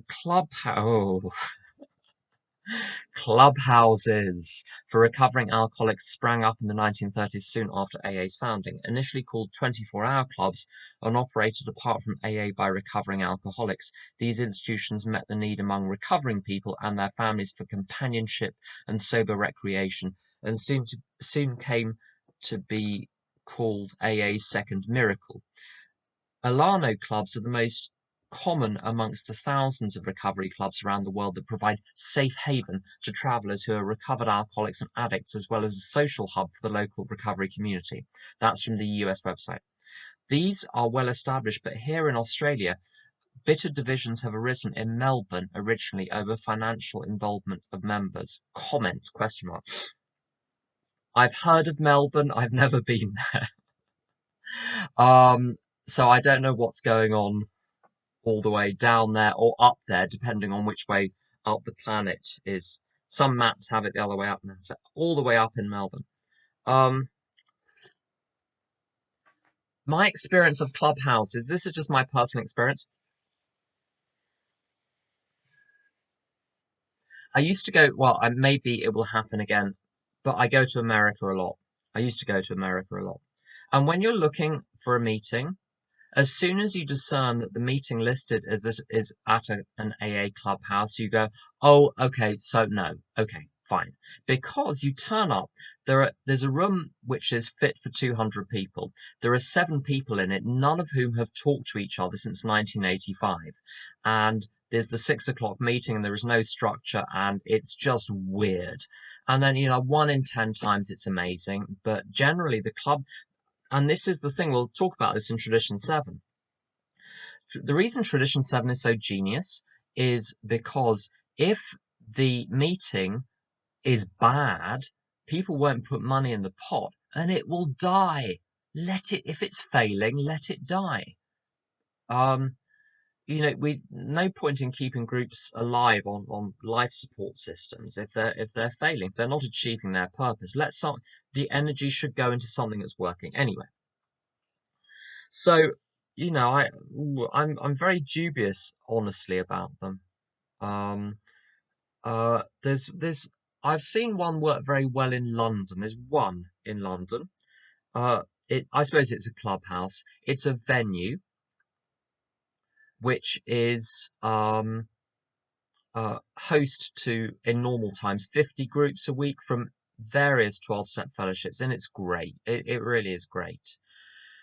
Clubhouses for recovering alcoholics sprang up in the 1930s soon after AA's founding. Initially called 24-hour clubs and operated apart from AA by recovering alcoholics, these institutions met the need among recovering people and their families for companionship and sober recreation, and soon came to be called AA's second miracle. Al-Anon clubs are the most common amongst the thousands of recovery clubs around the world that provide safe haven to travelers who are recovered alcoholics and addicts, as well as a social hub for the local recovery community. That's from the US website. These are well established, but here in Australia, bitter divisions have arisen in Melbourne originally over financial involvement of members. Comment, question mark. I've heard of Melbourne, I've never been there. So I don't know what's going on all the way down there or up there, depending on which way up the planet is. Some maps have it the other way up, so all the way up in Melbourne. My experience of clubhouses, this is just my personal experience. I used to go, well, maybe it will happen again, but I go to America a lot. I used to go to America a lot. And when you're looking for a meeting, as soon as you discern that the meeting listed is at an AA clubhouse, you go, oh, okay, so no. Okay, Fine. Because you turn up, there's a room which is fit for 200 people. There are 7 people in it, none of whom have talked to each other since 1985. And there's the 6 o'clock meeting and there is no structure and it's just weird. And then, 1 in 10 times it's amazing. But generally the club, and this is the thing, we'll talk about this in Tradition 7. The reason Tradition 7 is so genius is because if the meeting is bad, people won't put money in the pot and it will die. If it's failing, let it die. No point in keeping groups alive on life support systems if they're failing, if they're not achieving their purpose. The energy should go into something that's working anyway. So, I'm very dubious, honestly, about them. Um, there's I've seen one work very well in London. There's one in London. I suppose it's a clubhouse. It's a venue which is host to, in normal times, 50 groups a week from various 12-step fellowships, and it's great. It really is great.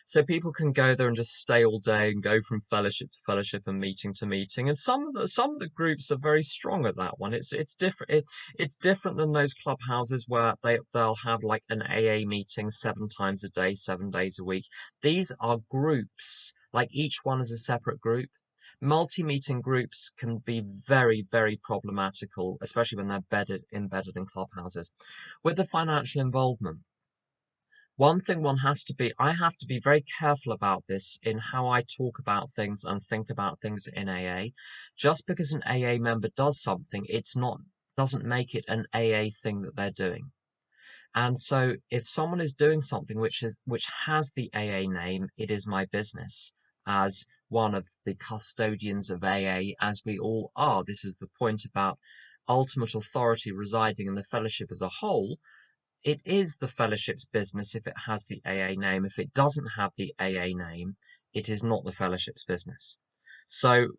So people can go there and just stay all day and go from fellowship to fellowship and meeting to meeting. And some of the groups are very strong at that one. It's different. It's different than those clubhouses where they'll have like an AA meeting 7 times a day, 7 days a week. These are groups. Like each one is a separate group. Multi-meeting groups can be very, very problematical, especially when they're embedded in clubhouses. With the financial involvement, one thing I have to be very careful about this in how I talk about things and think about things in AA. Just because an AA member does something, doesn't make it an AA thing that they're doing. And so if someone is doing something which has the AA name, it is my business as one of the custodians of AA, as we all are. This is the point about ultimate authority residing in the fellowship as a whole. It is the fellowship's business if it has the AA name. If it doesn't have the AA name, it is not the fellowship's business. So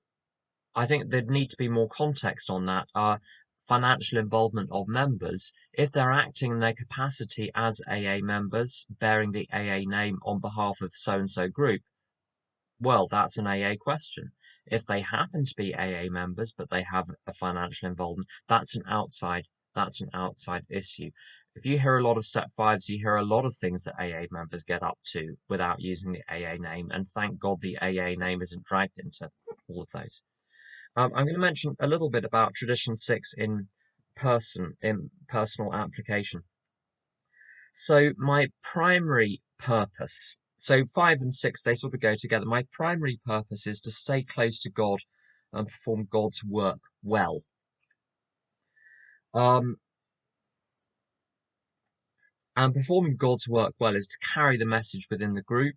I think there'd need to be more context on that. Financial involvement of members, if they're acting in their capacity as AA members, bearing the AA name on behalf of so-and-so group, well, that's an AA question. If they happen to be AA members, but they have a financial involvement, that's an outside issue. If you hear a lot of step 5s, you hear a lot of things that AA members get up to without using the AA name, and thank God the AA name isn't dragged into all of those. I'm going to mention a little bit about Tradition 6 in personal application. So my primary purpose, so 5 and 6, they sort of go together. My primary purpose is to stay close to God and perform God's work well. And performing God's work well is to carry the message within the group,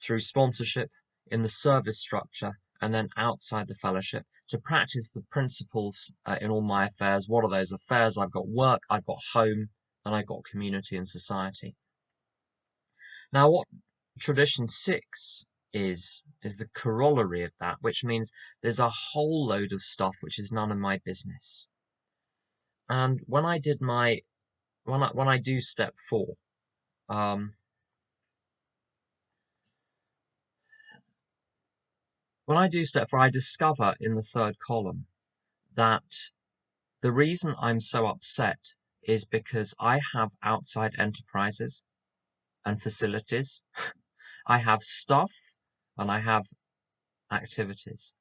through sponsorship, in the service structure, and then outside the fellowship, to practice the principles in all my affairs. What are those affairs? I've got work, I've got home, and I've got community and society. Now, what Tradition 6 is the corollary of that, which means there's a whole load of stuff which is none of my business. And when I do step 4, I discover in the 3rd column that the reason I'm so upset is because I have outside enterprises and facilities. I have stuff and I have activities.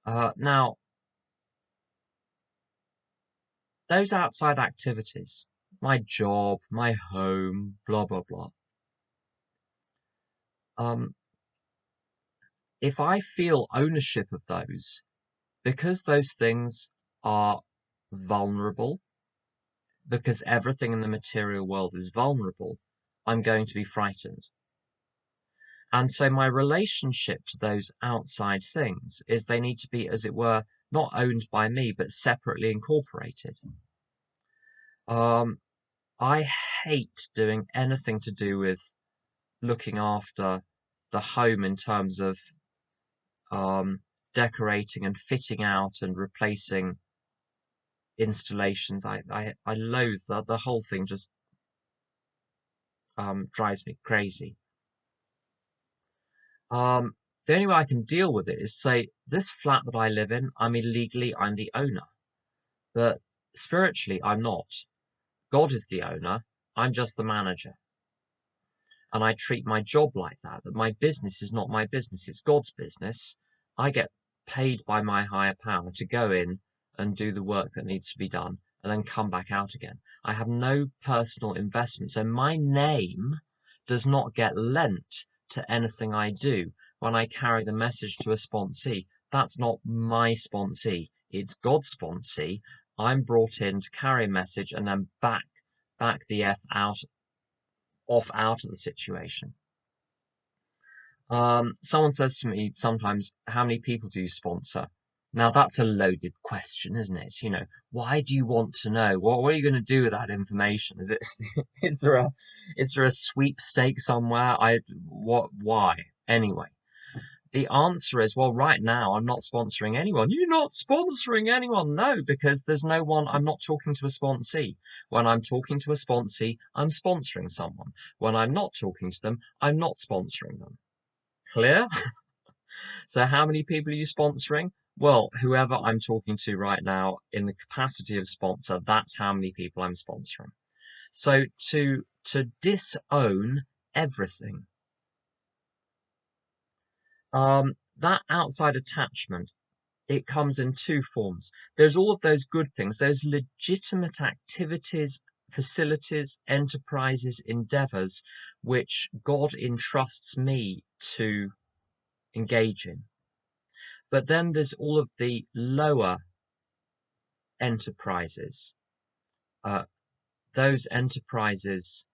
Now, those outside activities, my job, my home, blah, blah, blah. If I feel ownership of those, because those things are vulnerable, because everything in the material world is vulnerable, I'm going to be frightened. And so my relationship to those outside things is they need to be, as it were, not owned by me, but separately incorporated. I hate doing anything to do with looking after the home in terms of decorating and fitting out and replacing installations. I loathe that. The whole thing just drives me crazy. The only way I can deal with it is say, this flat that I live in, I'm the owner, but spiritually, I'm not. God is the owner. I'm just the manager. And I treat my job like that my business is not my business. It's God's business. I get paid by my higher power to go in and do the work that needs to be done and then come back out again. I have no personal investment. So my name does not get lent to anything I do. When I carry the message to a sponsee, that's not my sponsee. It's God's sponsee. I'm brought in to carry a message and then back the F out out of the situation. Someone says to me sometimes, how many people do you sponsor? Now that's a loaded question, isn't it? You know, why do you want to know? What are you going to do with that information? Is there a sweepstake somewhere? Why? Anyway, the answer is, well, right now I'm not sponsoring anyone. You're not sponsoring anyone? No, because there's no one. I'm not talking to a sponsee. When I'm talking to a sponsee, I'm sponsoring someone. When I'm not talking to them, I'm not sponsoring them. Clear? So how many people are you sponsoring? Well, whoever I'm talking to right now in the capacity of sponsor, that's how many people I'm sponsoring. So to disown everything, that outside attachment, it comes in two forms. There's all of those good things, those legitimate activities, facilities, enterprises, endeavors, which God entrusts me to engage in. But then there's all of the lower enterprises, those enterprises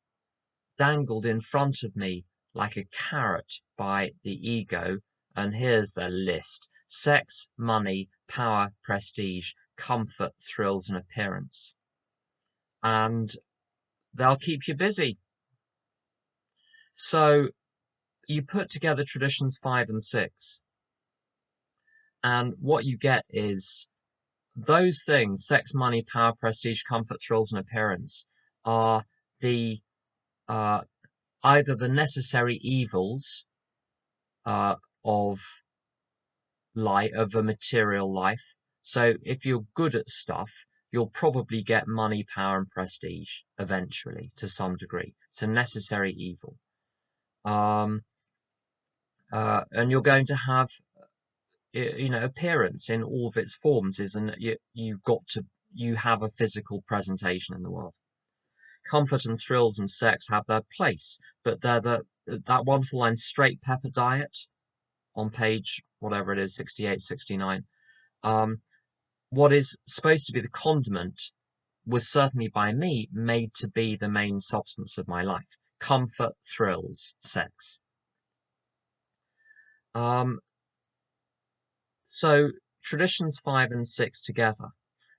dangled in front of me like a carrot by the ego. And here's the list: sex, money, power, prestige, comfort, thrills, and appearance. And they'll keep you busy. So you put together traditions 5 and 6, and what you get is those things: sex, money, power, prestige, comfort, thrills, and appearance, are the either the necessary evils of a material life. So if you're good at stuff, you'll probably get money, power, and prestige eventually to some degree. It's a necessary evil. And you're going to have, appearance in all of its forms you have a physical presentation in the world. Comfort and thrills and sex have their place, but they're that wonderful line, straight pepper diet, on page whatever it is, 68, 69. What is supposed to be the condiment was certainly by me made to be the main substance of my life. Comfort, thrills, sex. So traditions 5 and 6 together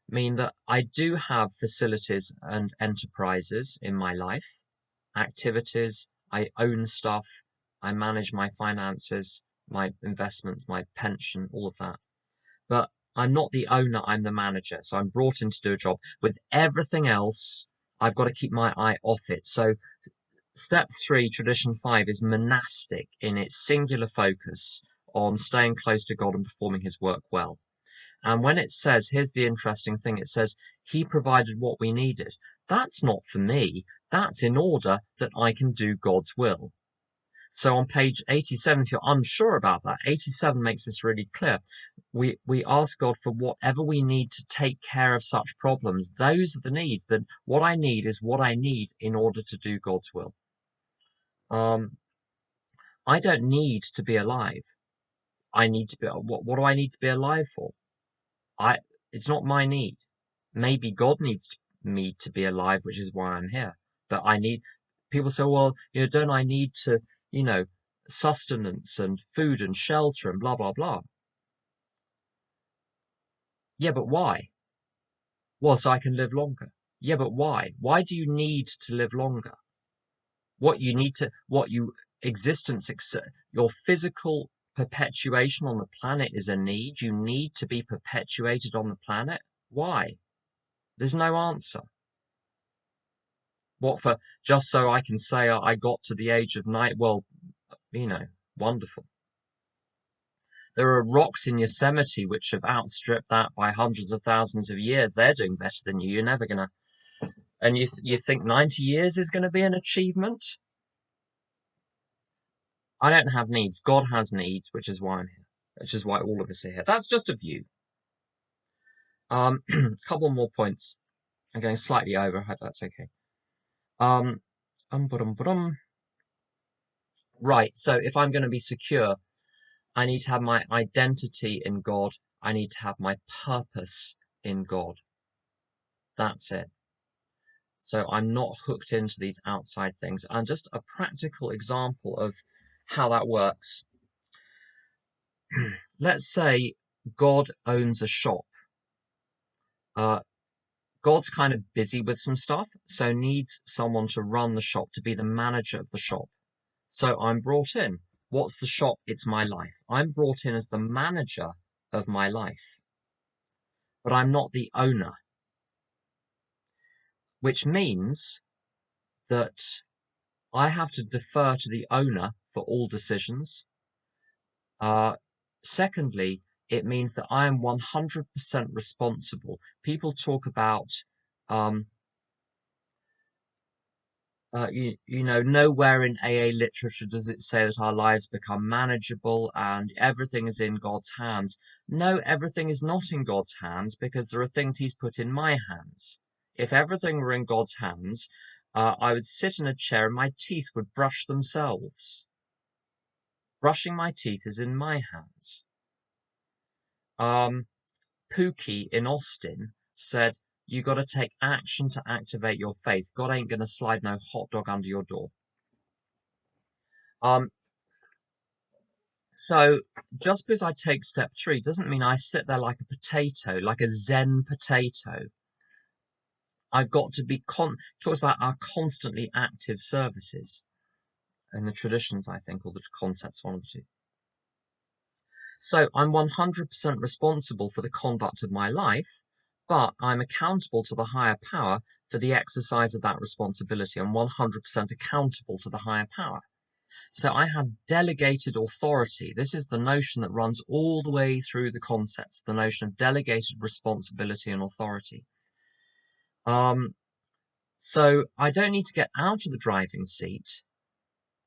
mean that I do have facilities and enterprises in my life, activities, I own stuff, I manage my finances, my investments, my pension, all of that. But I'm not the owner, I'm the manager. So I'm brought in to do a job. With everything else, I've got to keep my eye off it. So step 3, tradition 5, is monastic in its singular focus on staying close to God and performing his work well. And when it says, here's the interesting thing, it says, he provided what we needed. That's not for me. That's in order that I can do God's will. So on page 87, if you're unsure about that, 87 makes this really clear. We ask God for whatever we need to take care of such problems. Those are the needs. That what I need is what I need in order to do God's will. I don't need to be alive. I need to be. What do I need to be alive for? It's not my need. Maybe God needs me to be alive, which is why I'm here. But people say, well, don't I need to, sustenance and food and shelter and blah, blah, blah. Yeah, but why? Well, so I can live longer. Yeah, but why? Why do you need to live longer? Your physical perpetuation on the planet is a need. You need to be perpetuated on the planet. Why? There's no answer. What for? Just so I can say I got to the age of 9? Well, wonderful. There are rocks in Yosemite which have outstripped that by hundreds of thousands of years. They're doing better than you. You're never gonna. And you think 90 years is going to be an achievement? I don't have needs. God has needs, which is why I'm here. Which is why all of us are here. That's just a view. Couple more points. I'm going slightly over. I hope that's okay. Right. So if I'm going to be secure, I need to have my identity in God. I need to have my purpose in God. That's it. So I'm not hooked into these outside things. And just a practical example of how that works. Let's say God owns a shop. God's kind of busy with some stuff, so needs someone to run the shop, to be the manager of the shop. So I'm brought in. What's the shop? It's my life. I'm brought in as the manager of my life, but I'm not the owner, which means that I have to defer to the owner for all decisions. Secondly, it means that I am 100% responsible. People talk about, nowhere in AA literature does it say that our lives become manageable and everything is in God's hands. No, everything is not in God's hands because there are things He's put in my hands. If everything were in God's hands, I would sit in a chair and my teeth would brush themselves. Brushing my teeth is in my hands. Pookie in Austin said, you got to take action to activate your faith. God ain't going to slide no hot dog under your door. So just because I take step 3 doesn't mean I sit there like a potato, like a Zen potato. I've got to be talks about our constantly active services in the traditions, I think, or the concepts, one of the two. So I'm 100% responsible for the conduct of my life, but I'm accountable to the higher power for the exercise of that responsibility. I'm 100% accountable to the higher power. So I have delegated authority. This is the notion that runs all the way through the concepts, the notion of delegated responsibility and authority. So I don't need to get out of the driving seat.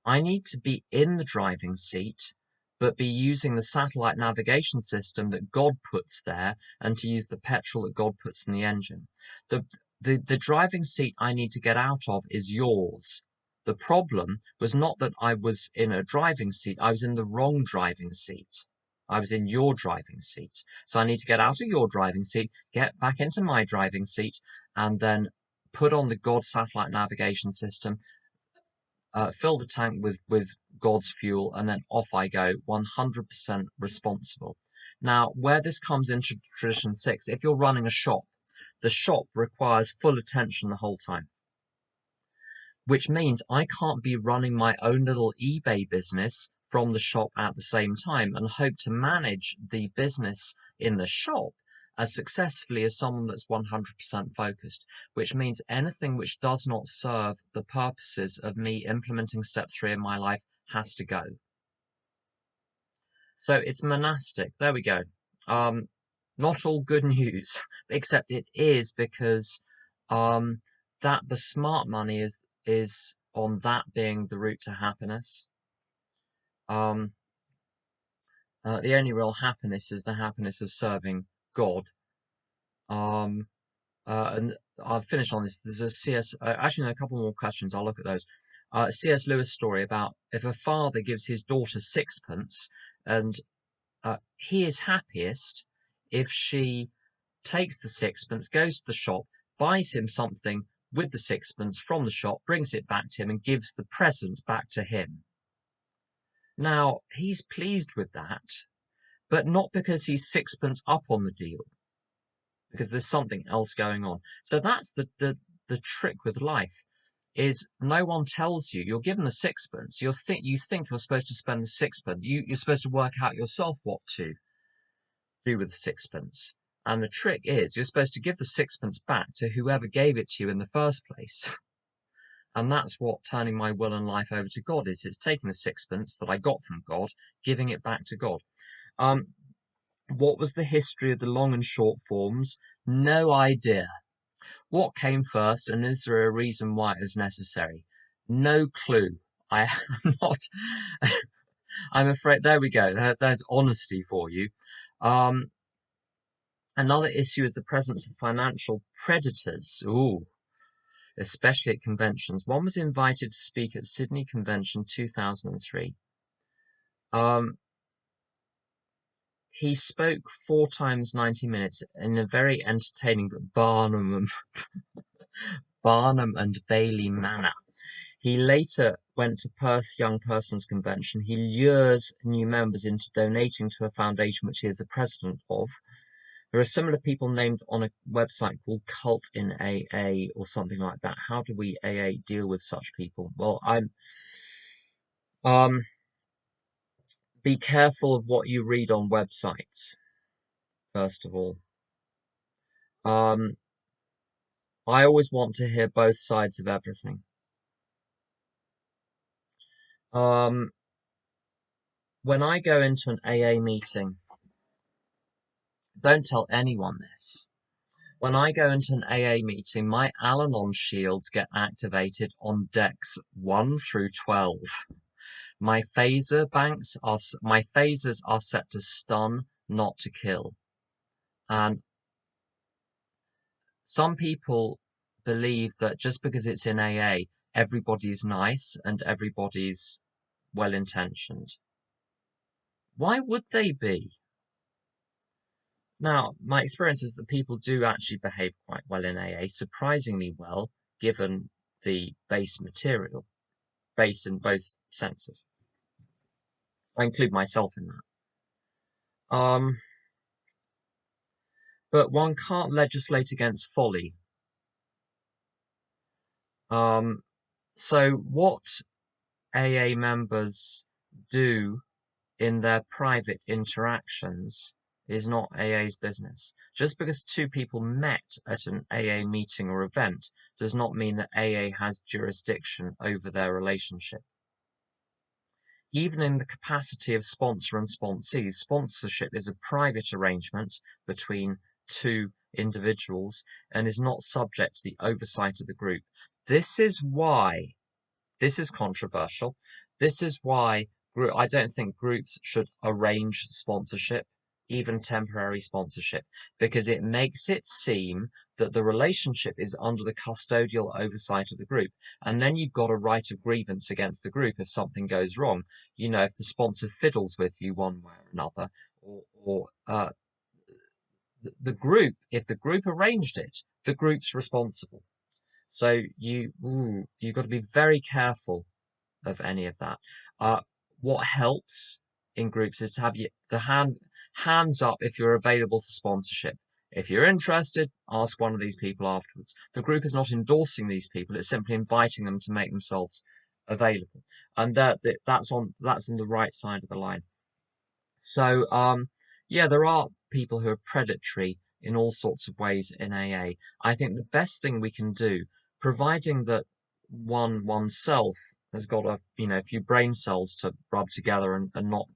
I need to be in the driving seat, but be using the satellite navigation system that God puts there and to use the petrol that God puts in the engine. The driving seat I need to get out of is yours. The problem was not that I was in a driving seat. I was in the wrong driving seat. I was in your driving seat. So I need to get out of your driving seat, get back into my driving seat, and then put on the God satellite navigation system, fill the tank with God's fuel, and then off I go, 100% responsible. Now, where this comes into tradition 6, if you're running a shop, the shop requires full attention the whole time, which means I can't be running my own little eBay business from the shop at the same time and hope to manage the business in the shop as successfully as someone that's 100% focused, which means anything which does not serve the purposes of me implementing step 3 in my life has to go. So it's monastic. There we go. Not all good news, except it is, because that the smart money is on that being the route to happiness. The only real happiness is the happiness of serving God. And I'll finish on this. There's actually a couple more questions. I'll look at those. C.S. Lewis story about if a father gives his daughter sixpence, and he is happiest if she takes the sixpence, goes to the shop, buys him something with the sixpence from the shop, brings it back to him, and gives the present back to him. Now, he's pleased with that, but not because he's sixpence up on the deal, because there's something else going on. So that's the trick with life, is no one tells you. You're given the sixpence. You think you're supposed to spend the sixpence. You're supposed to work out yourself what to do with the sixpence. And the trick is you're supposed to give the sixpence back to whoever gave it to you in the first place. And that's what turning my will and life over to God is. It's taking the sixpence that I got from God, giving it back to God. What was the history of the long and short forms? No idea. What came first, and is there a reason why it was necessary? No clue. I am not. I'm afraid. There we go. There's honesty for you. Another issue is the presence of financial predators. Ooh, especially at conventions. One was invited to speak at Sydney Convention 2003. He spoke 4 times 90 minutes in a very entertaining but Barnum and Bailey manner. He later went to Perth Young Persons Convention. He lures new members into donating to a foundation which he is the president of. There are similar people named on a website called Cult in AA or something like that. How do we AA deal with such people? Well, be careful of what you read on websites, first of all. I always want to hear both sides of everything. When I go into an AA meeting, don't tell anyone this. When I go into an AA meeting, my Al-Anon shields get activated on decks 1 through 12. My phasers are set to stun, not to kill. And some people believe that just because it's in AA, everybody's nice and everybody's well-intentioned. Why would they be? Now, my experience is that people do actually behave quite well in AA, surprisingly well, given the base material, base in both senses. I include myself in that. But one can't legislate against folly. So what AA members do in their private interactions is not AA's business. Just because 2 people met at an AA meeting or event does not mean that AA has jurisdiction over their relationship. Even in the capacity of sponsor and sponsee, sponsorship is a private arrangement between 2 individuals and is not subject to the oversight of the group. This is why this is controversial. This is why I don't think groups should arrange sponsorship, even temporary sponsorship, because it makes it seem that the relationship is under the custodial oversight of the group. And then you've got a right of grievance against the group if something goes wrong. You know, if the sponsor fiddles with you one way or another, or the group, if the group arranged it, the group's responsible. So you've got to be very careful of any of that. What helps in groups is to have the hands up if you're available for sponsorship. If you're interested, ask one of these people afterwards. The group is not endorsing these people; it's simply inviting them to make themselves available, and that's on the right side of the line. So, yeah, there are people who are predatory in all sorts of ways in AA. I think the best thing we can do, providing that oneself has got a few brain cells to rub together and not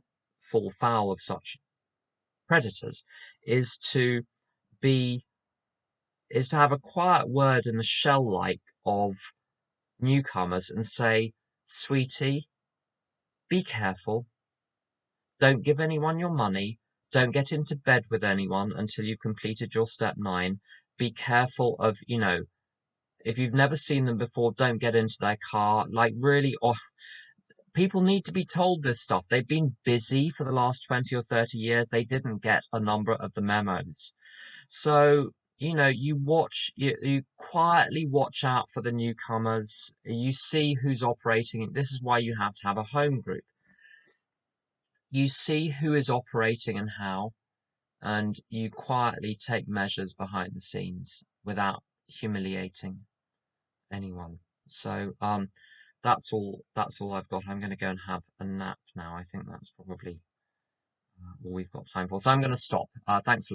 fall foul of such predators, is to have a quiet word in the shell-like of newcomers and say, sweetie, be careful. Don't give anyone your money. Don't get into bed with anyone until you've completed your step 9. Be careful of, if you've never seen them before, don't get into their car. Like, really, people need to be told this stuff. They've been busy for the last 20 or 30 years. They didn't get a number of the memos. So, you quietly watch out for the newcomers. You see who's operating. This is why you have to have a home group. You see who is operating and how, and you quietly take measures behind the scenes without humiliating anyone. So that's all I've got. I'm going to go and have a nap now. I think that's probably all we've got time for. So I'm going to stop. Thanks.